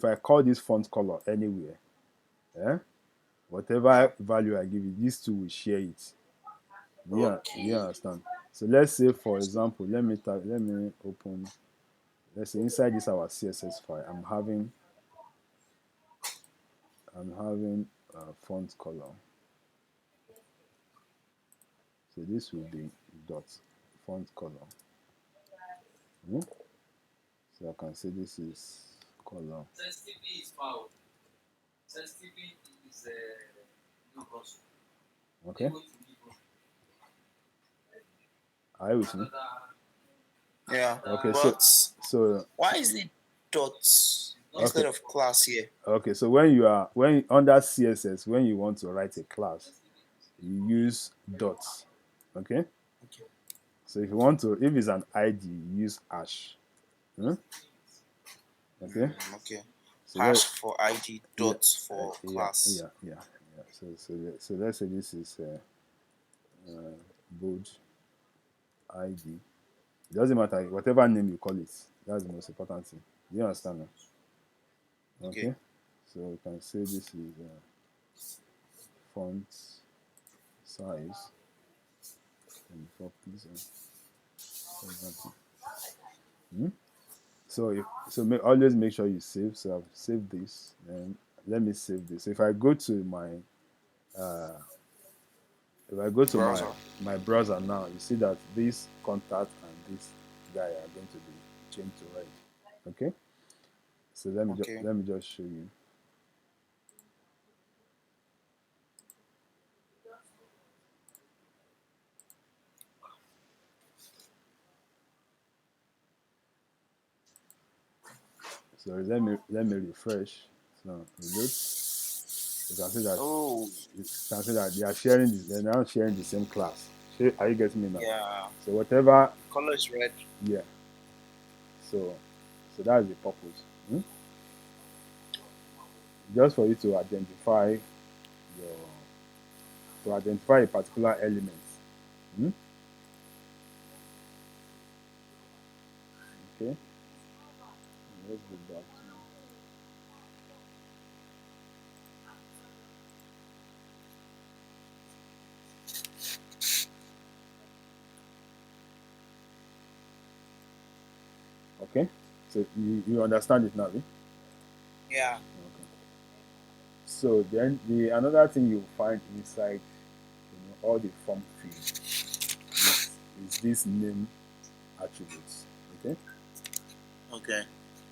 I call this font color anywhere, yeah, Yeah. whatever value I give it, these two will share it. Do you Okay. understand? So let's say, for example, let me open. Let's say inside this our CSS file, I'm having font color. So this will be dot font color. Hmm? So I can say this is color. Sensitivity is foul. Sensitivity is no cost. Okay. Are you with me? Yeah. Okay. But So why is it dots okay. instead of class here? Okay. So when under CSS, when you want to write a class, you use dots. Okay. Okay. So if it's an ID, you use hash. Hmm? Okay. Okay. So Hash for ID, yeah, dots for yeah, class. yeah, yeah, yeah. So let's say this is bold ID. It doesn't matter whatever name you call it. That's the most important thing. Do you understand now? Okay. Okay. So we can say this is font size 24 pixels, for example. Hmm? Always make sure you save. So I've saved this. Then let me save this. So if I go to uh, Browser. my browser now, you see that this contact and this guy are going to be changed to red. Okay. So Okay. let me just show you. So let me refresh. So reload. You can see that Oh, they are sharing this. They're now sharing the same class. Are you getting me now? yeah. So whatever, Color is red. yeah. So that's the purpose. Hmm? Just for you to identify a particular element. Hmm? Okay. Let's go back to. Okay. So you understand it now, eh? Yeah. Okay. So then the another thing you find inside all the form fields is this name attributes. Okay. Okay.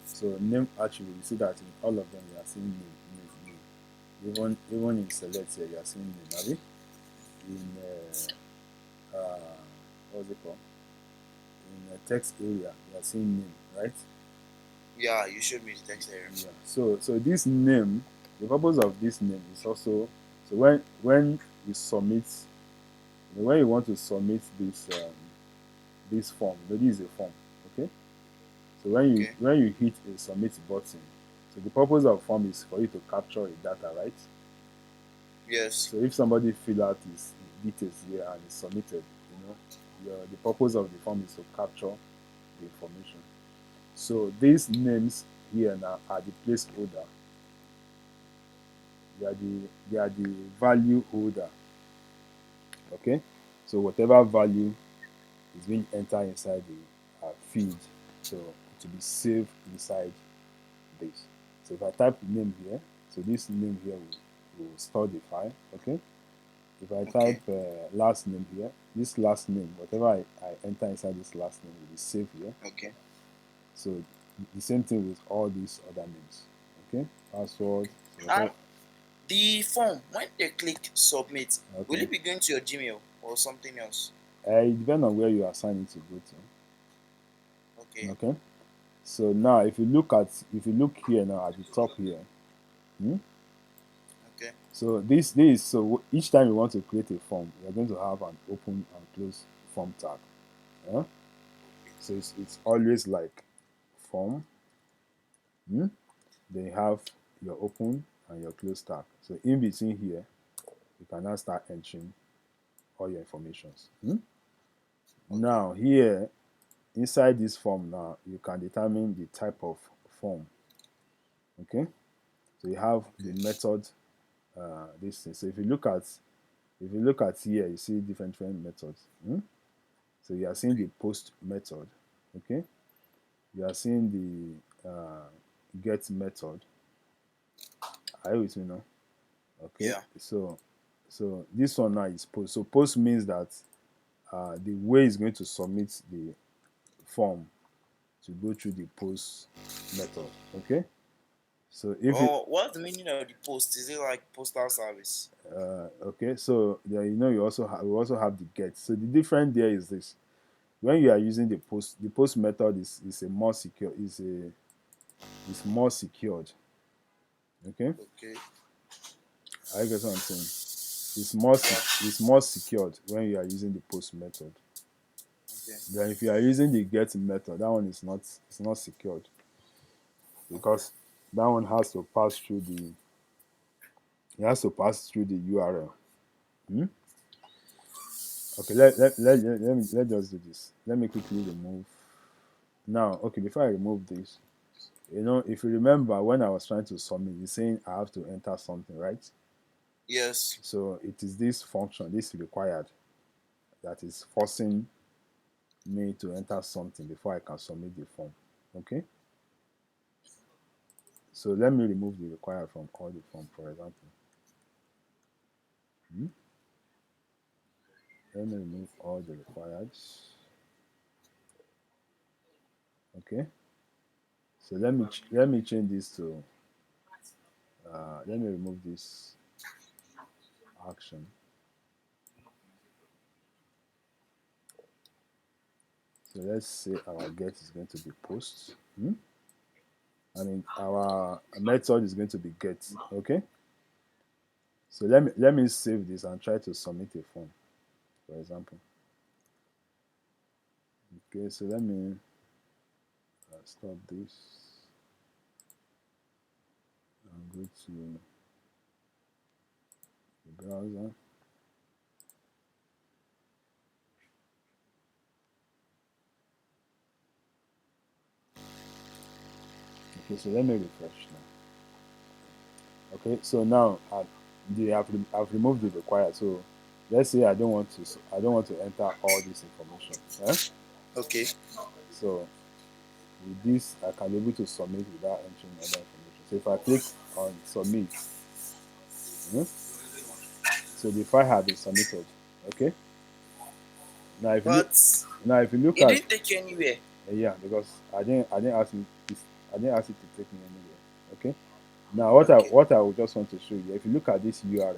So name attribute, you see that in all of them you are seeing name. Even in select here you are seeing name, have you? In what's it called? In text area you are seeing name, right? Yeah, you showed me the text area. Yeah. So this name, the purpose of this name is also, so when you submit, when you want to submit this form, this is a form, okay? So Okay. when you hit a submit button, so the purpose of form is for you to capture a data, right? Yes. So if somebody fill out his details here and is submitted, the purpose of the form is to capture the information. So these names here now are the placeholder. They are the value holder. Okay. So whatever value is being entered inside the field, so to be saved inside this. So if I type name here, so this name here will store the file. Okay. If I Okay. type last name here, this last name, whatever I enter inside this last name will be saved here. Okay. So the same thing with all these other names. Okay, password. So And whatever. The form, when they click submit, will Okay. it be going to your Gmail or something else? It depends on where you are assigning to go to. Okay. Okay. So now, if you look here now at the top here, hmm? Okay. So this so each time you want to create a form, you're going to have an open and close form tag. Yeah? So it's always like form. Hmm? Then you have your open and your close tag. So in between here, you can now start entering all your informations. Hmm? Okay. Now here inside this form now, you can determine the type of form. Okay. So you have the Okay. method. This thing. So if you look at here, you see different methods. Hmm? So you are seeing Okay. the post method. Okay. You are seeing the get method. Are you with me now? Okay. Yeah. So this one now is post. So post means that the way it's going to submit the form to go through the post method. Okay. So if it Oh, what's the meaning of the post? Is it like postal service? okay, so there we also have the get. So the difference there is this: when you are using the post method is a more secure is more secured. Okay, Okay. I guess what I'm saying. It's more secured when you are using the post method. Okay. Then if you are using the get method, that one is not it's not secured Okay. because that one has to pass through the URL. Hmm? Okay, let just do this. Let me quickly remove. Now, okay, before I remove this, if you remember when I was trying to submit, it's saying I have to enter something, right? Yes. So it is this function, this required, that is forcing me to enter something before I can submit the form. Okay? So let me remove the required from all the form, for example. Hmm? Let me remove all the required. Okay? So let me change this to let me remove this action. So let's say our get is going to be post. Hmm? I mean our method is going to be get. Okay. So let me save this and try to submit a form, for example. Okay. So let me stop this and go to the browser. Okay. So let me refresh now. Okay. So now I've removed the required. So let's say I don't want to enter all this information. Yeah? Okay. So with this, I can be able to submit without entering other information. So if I click on submit, mhm, so the file has been submitted. Okay. Now if you look, But now if you look it at didn't take you anywhere. yeah, because I didn't ask it to take me anywhere. Okay. Now what I would just want to show you, if you look at this URL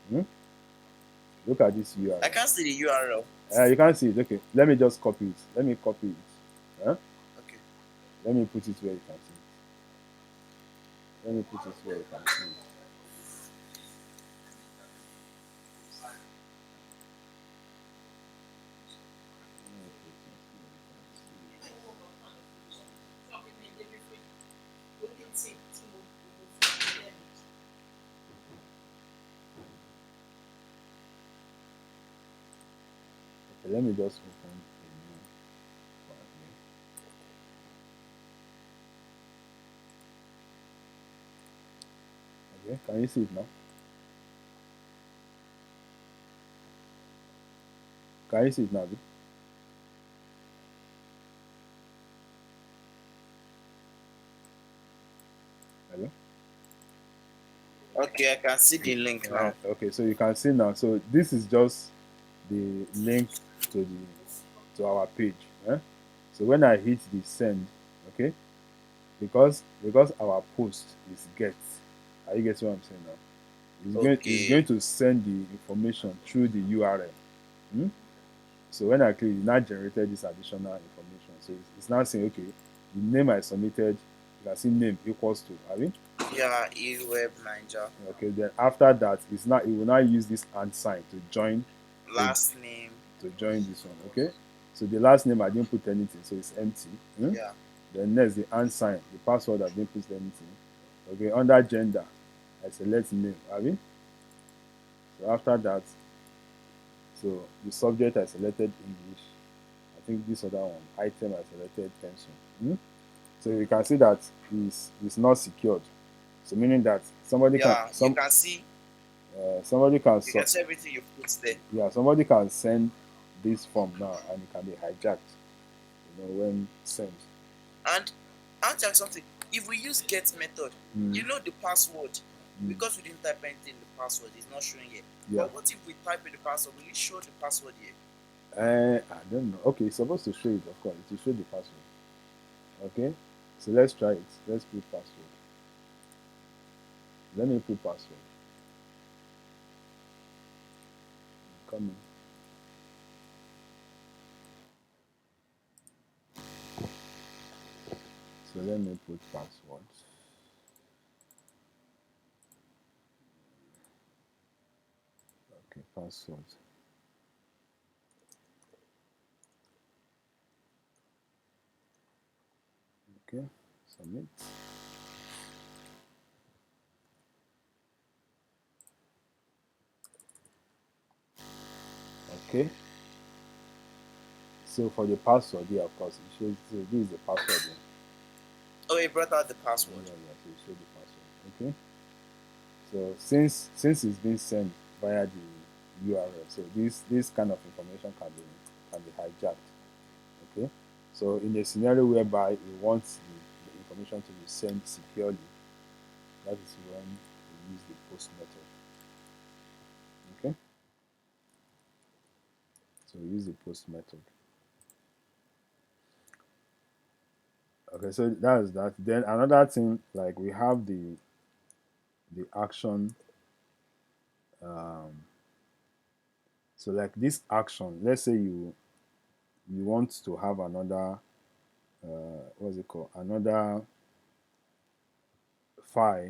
here, look at this I URL. can't see the URL. You can't see it. Okay. Let me just copy it. Let me copy it. Okay. Let me put it where you can see it. Let me put it where you can see it. Let me put it where you can see it. Okay, let me just open a new file here. Okay, can you see it now? Can you see it now? Abi? Hello? Okay, I can see the link now. Okay, so you can see now. So this is just the link to our page. So when I hit the send, okay, because our post is get. Are you getting what I'm saying now? It's going Okay. to send the information through the URL. Hmm? So when I click, it now generated this additional information. So it's now saying, okay, the name I submitted, you can see name equals to, have you? Yeah, eWeb Ninja. Okay, then after that, it will now use this and sign to join to Last name. this one. Okay, so the last name I didn't put anything, so it's empty. Yeah. Then next the and sign, the password I didn't put anything. Okay, under gender, I select name. Have you? So after that, so the subject I selected English. I think this other one, item I selected pencil. So you can see that is not secured. So meaning that Yeah, somebody can you can see everything you put there. somebody can send this form now and it can be hijacked. When sent. And I'll tell you something. If we use get method, Mm, you know the password. mm, Because we didn't type anything in the password, it's not showing here. yeah. But what if we type in the password? Will it show the password here? I don't know. Okay, it's supposed to show it, of course. It will show the password. Okay, so let's try it. Let's put password. Let me put password. Come in. So let me put password. Okay, password. Okay, submit. Okay, so for the password, yeah, of course, it shows. So this is the password. Yeah, Oh, it brought out the yeah, password. yeah. So it shows the password. Okay. So since it's been sent via the URL, so this kind of information can be hijacked. Okay. So in a scenario whereby we want the information to be sent securely, that is when we use the post method. Okay. So we use the post method. Okay. So that's that. Then another thing, like we have the action. Um, so like this action, let's say you want to have another what's it called, another file.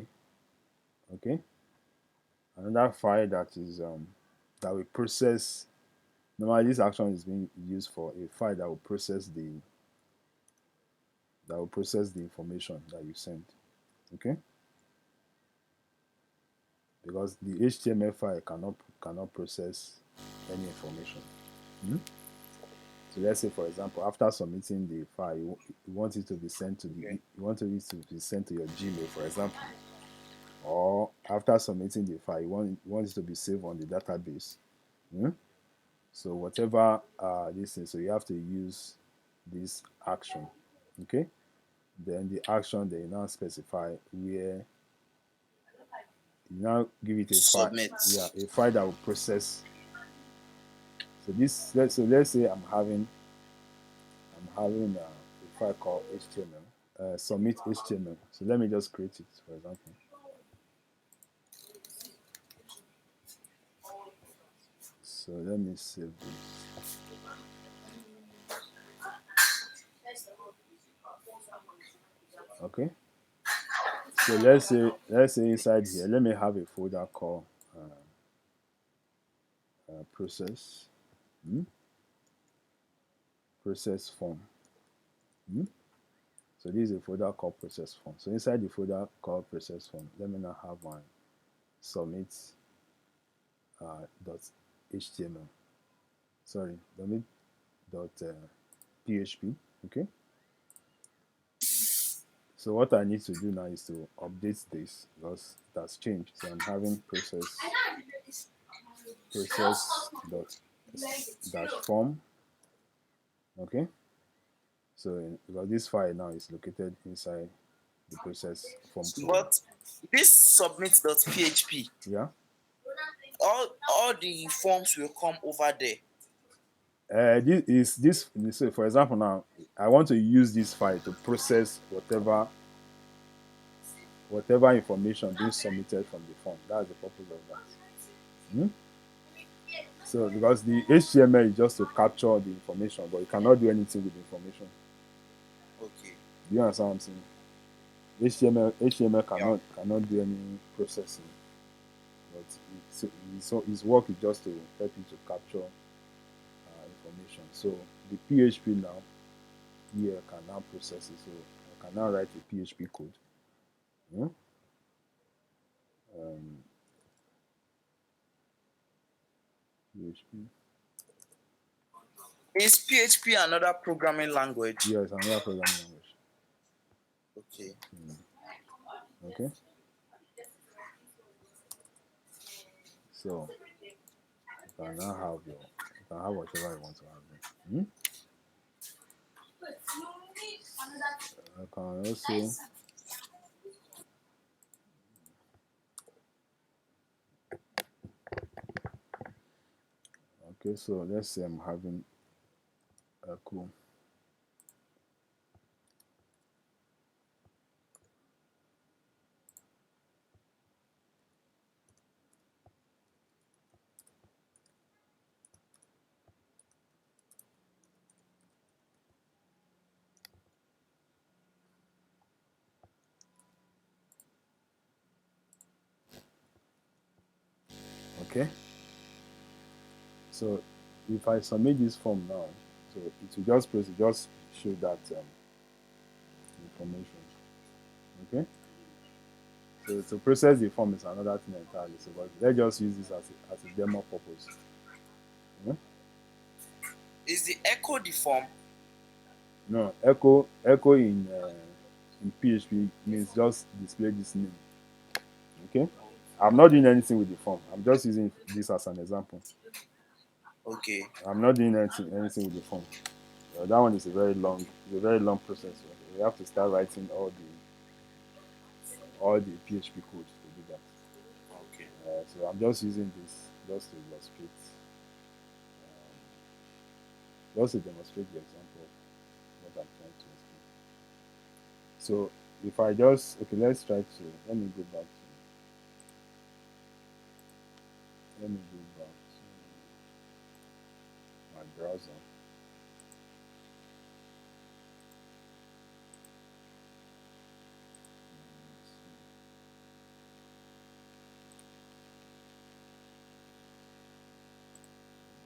Okay, another file that is that will process. Normally this action is being used for a file that will process the information that you sent. Okay, because the HTML file cannot process any information. So let's say, for example, after submitting the file, you want it to be sent to Okay. you want it to be sent to your Gmail, for example. Or after submitting the file, you want it to be saved on the database. Hmm? So whatever this is, so you have to use this action. Okay. Then the action, they now specify where you now give it a file. Submit. Yeah, a file that will process. So let's say I'm having a file called HTML. Submit HTML. So let me just create it, for example. So let me save this. Okay. So let's say inside here, let me have a folder called process. Hmm? Process form. Hmm? So this is a folder called process form. So inside the folder called process form, let me now have my submit dot html. Sorry, submit dot php. Okay. So what I need to do now is to update this because it has changed. So I'm having process dot dash form. Okay. So because this file now is located inside the process form folder. But this submit.php, Yeah. all the forms will come over there. This. So for example, now I want to use this file to process whatever information being submitted from the form. That's the purpose of that. Hmm? So because the HTML is just to capture the information, but you cannot do anything with the information. Okay. Do you understand what I'm saying? HTML Yeah. cannot do any processing, but his work is just to help you to capture information. So the PHP now here can now process it. So I can now write a PHP code. Yeah? Um, PHP. Is PHP another programming language? Yes, another programming language. Okay. Okay. So you can now have whatever you want to have. Hmm? I can also okay. So let's say I'm having a cool. Okay. So if I submit this form now, so it will just show that information. Okay. So to process the form is another thing entirely. So but let's just use this as a demo purpose. Yeah? Is the echo the form? No, echo in PHP means just display this name. Okay. I'm not doing anything with the form. I'm just using this as an example. Okay. I'm not doing anything with the form. That one is a very long process. We have to start writing all the PHP code to do that. Okay. So I'm just using this just to demonstrate the example of what I'm trying to explain. So if I just let's try to let me go back to my browser.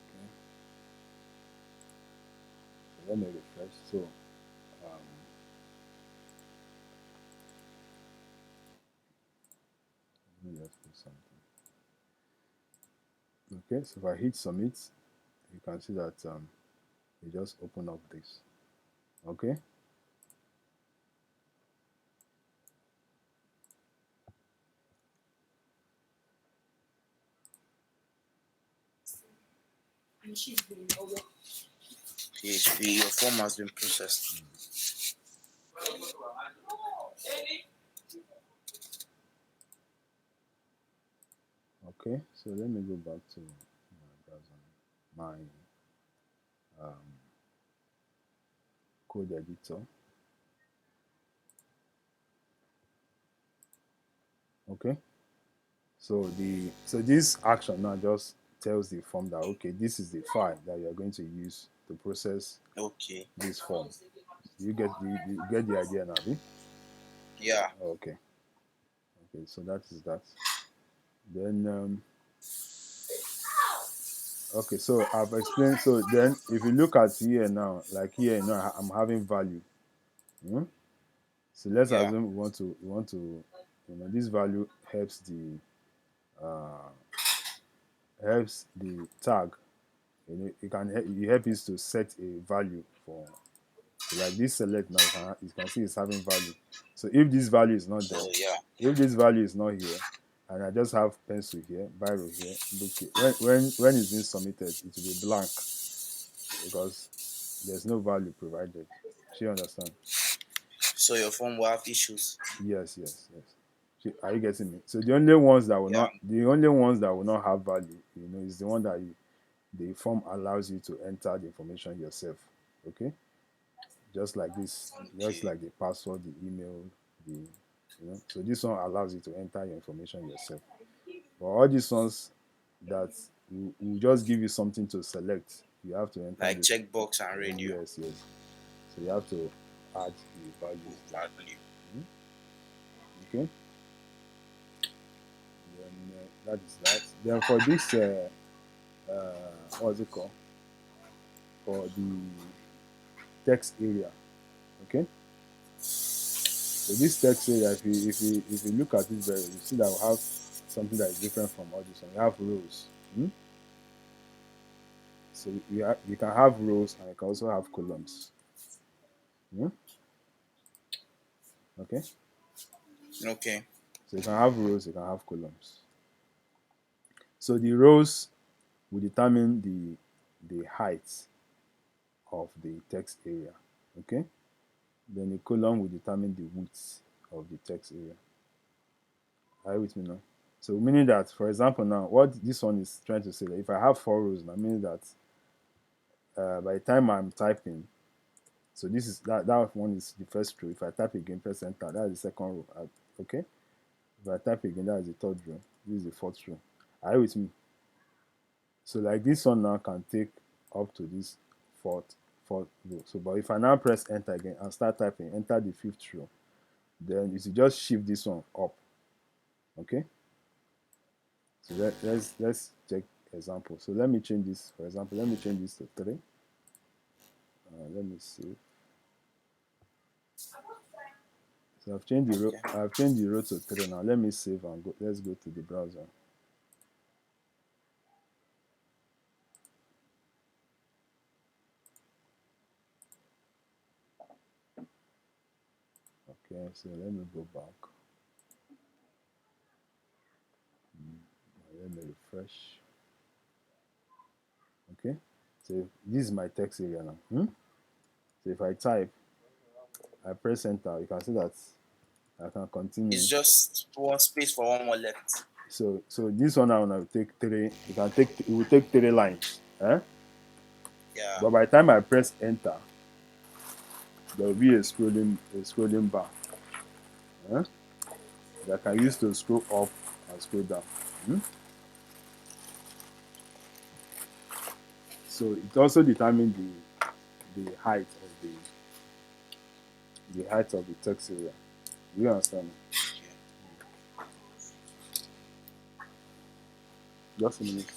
Okay, so let me refresh. So um, let me just do something. Okay, so if I hit submit, you can see that it just open up this. Okay, PHP, your form has been processed. okay. So let me go back to my browser, my um, code editor. Okay, so this action now just tells the form that okay, this is the file that you are going to use to process Okay. this form. You get the idea now, eh? Yeah. Okay, okay. So that is that. Then okay, so I've explained. So then, if you look at here now, like here, I'm having value. Hmm? So let's Yeah. assume we want to, this value uh, helps the tag. It helps us to set a value for. So like this select now, you can see it's having value. So if this value is not there, Oh yeah. if this value is not here, and I just have pencil here, biro here, look here. When it's being submitted, it will be blank because there's no value provided. Do you understand? So your form will have issues. Yes, yes, yes. Are you getting me? So the only ones that will not have value, is the one that the form allows you to enter the information yourself. Okay, just like this, just Okay. like the password, the email, the So this one allows you to enter your information yourself. But all these ones that will just give you something to select, you have to enter Like the checkbox and radio. yes, yes. So you have to add the values there. Value. Mhm. Okay, then that is that. Then for this, what's it called? For the text area, okay. So this text area, if you look at it very, you see that we have something that is different from all this one. We have rows. So you can have rows and you can also have columns. Hmm? Okay. Okay. So you can have rows, you can have columns. So the rows will determine the height of the text area. Okay. Then the column will determine the width of the text area. Are you with me now? So meaning that, for example, now what this one is trying to say that if I have four rows, that means that by the time I'm typing, so this is that one is the first row. If I type again, press enter, that's the second row. Okay. If I type again, that's the third row. This is the fourth row. Are you with me? So like this one now can take up to this fourth row. So but if I now press enter again and start typing, enter the fifth row, then you should just shift this one up. Okay. So let's check example. So let me change this. For example, let me change this to 3. Let me see. So Okay. I've changed the row to 3 now. Let me save and go. Let's go to the browser. Okay, so let me go back. Let me refresh. Okay, so this is my text area now. So if I type, I press enter, you can see that I can It's continue. just one space for one more left. So this one now will take 3. It will take 3 lines. Yeah. But by the time I press enter, there will be a scrolling bar. That I can use to scroll up and scroll down. So it also determines the height of the text area. Do you understand? Okay. Just a minute.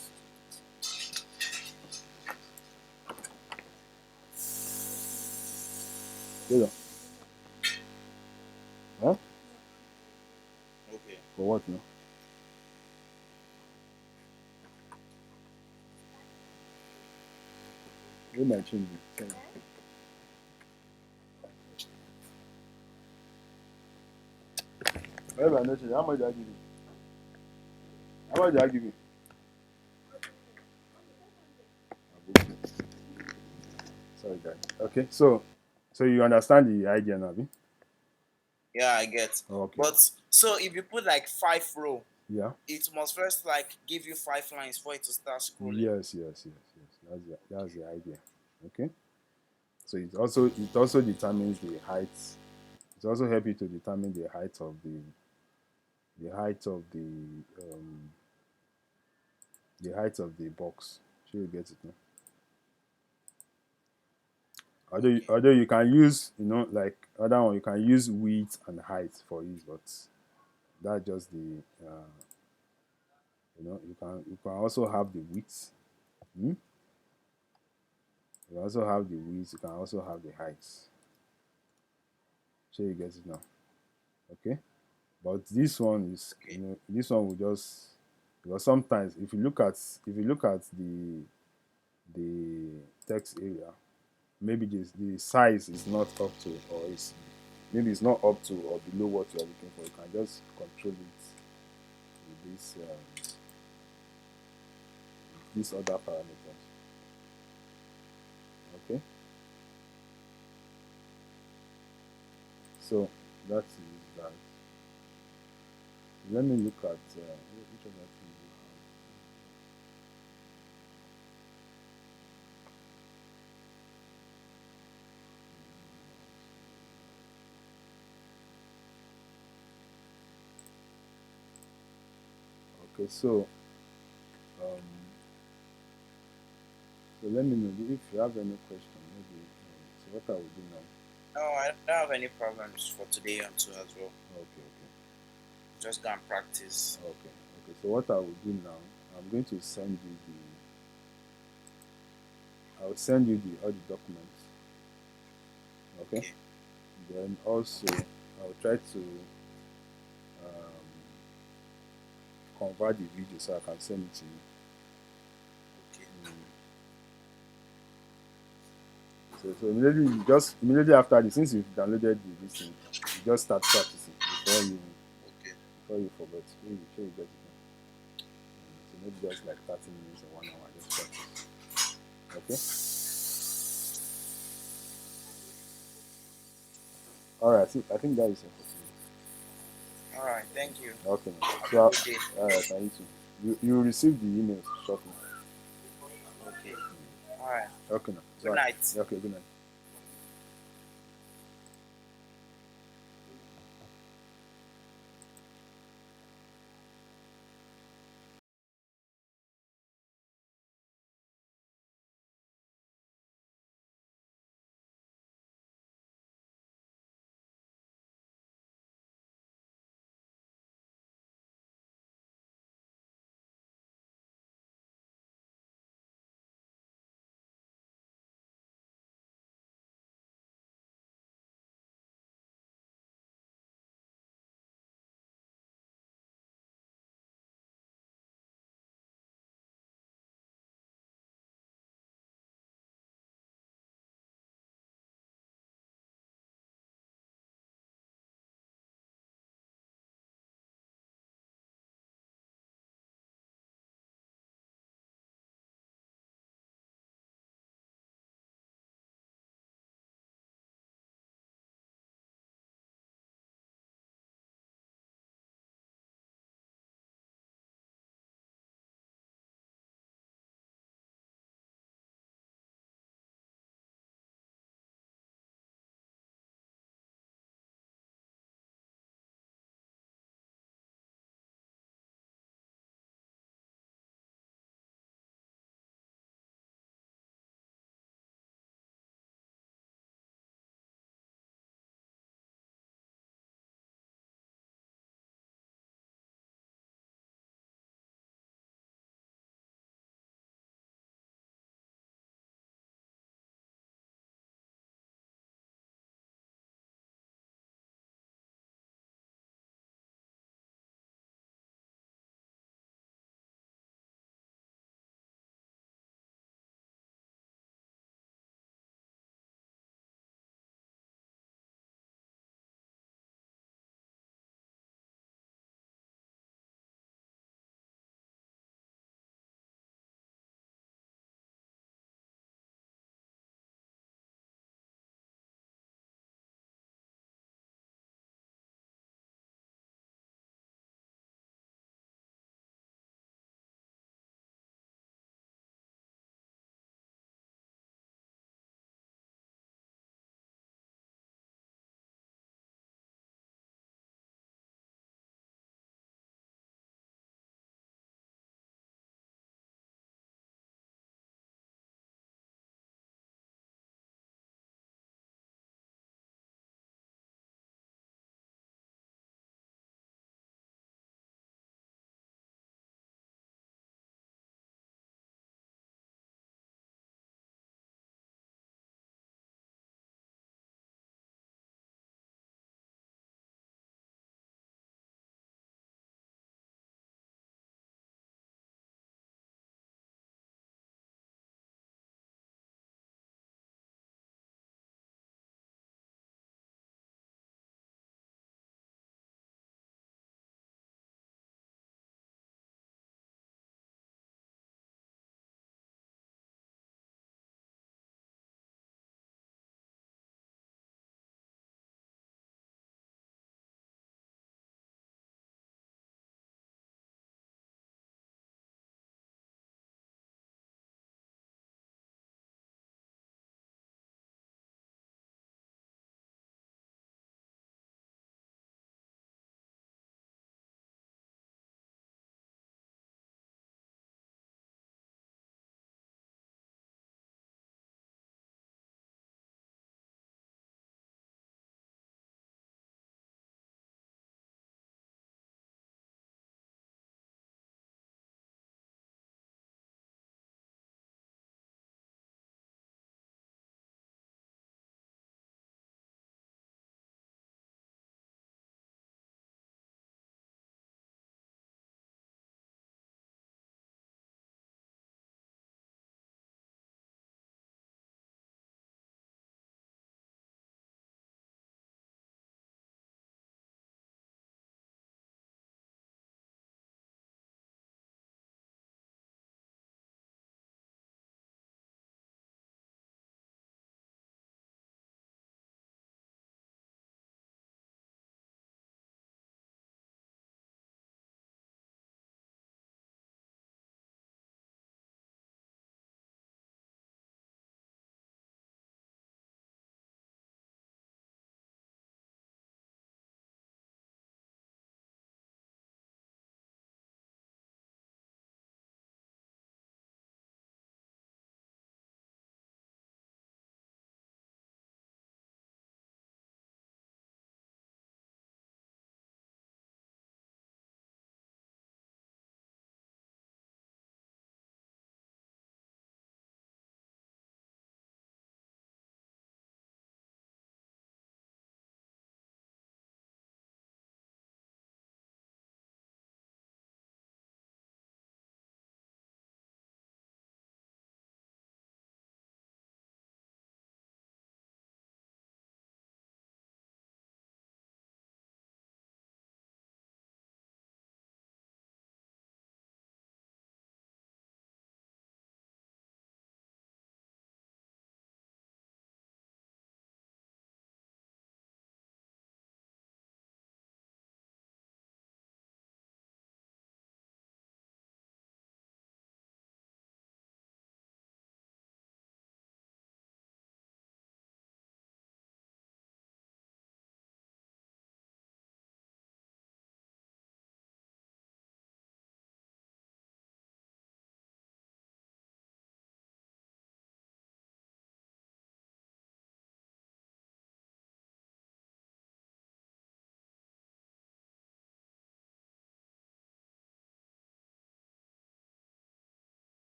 Hold on. Huh? Okay. For what now? Where my change? Where my not change? How much do I give you? How much do I give you? Sorry, guys. Okay, so you understand the idea now? Yeah, I get. Okay. But so if you put like 5 row, Yeah. it must first like give you 5 lines for it to start scrolling. Yes. That's the idea. Okay. So it also determines the height. It also helps you to determine um, the height of the box. Sure you get it now. Okay. Although you can use, like other one, you can use width and height for it, but that's just the you can also have the width. Hmm? You can also have the width. You can also have the height. Sure you get it now. Okay. But this one is, Okay. this one will just, because sometimes if you look at the text area, maybe the size is not up to, or it's not up to or below what you are looking for. You can just control it with these other parameters. Okay, so that is that. Let me look at which other thing we Okay, so so let me know if you have any question. Maybe so what I will do now. No, I don't have any problems for today and two as well. Okay, okay, Just go and practice. okay, okay. So what I will do now, I'm going to send you I'll send you all the documents. Okay. Okay. Then also I'll try to um, convert the video so I can send it to you. Okay. So immediately after this, since you've downloaded this thing, you just start practicing Okay. before you forget. Sure you get it now. So maybe just like 30 minutes or 1 hour, just practice. Okay. All right. I think that is it for All right. Thank you. today. Okay. Have So a good day. all right, I need to. You will receive the emails shortly. Okay. All right. Okay. Now. Good Bye. night. Okay. Good night.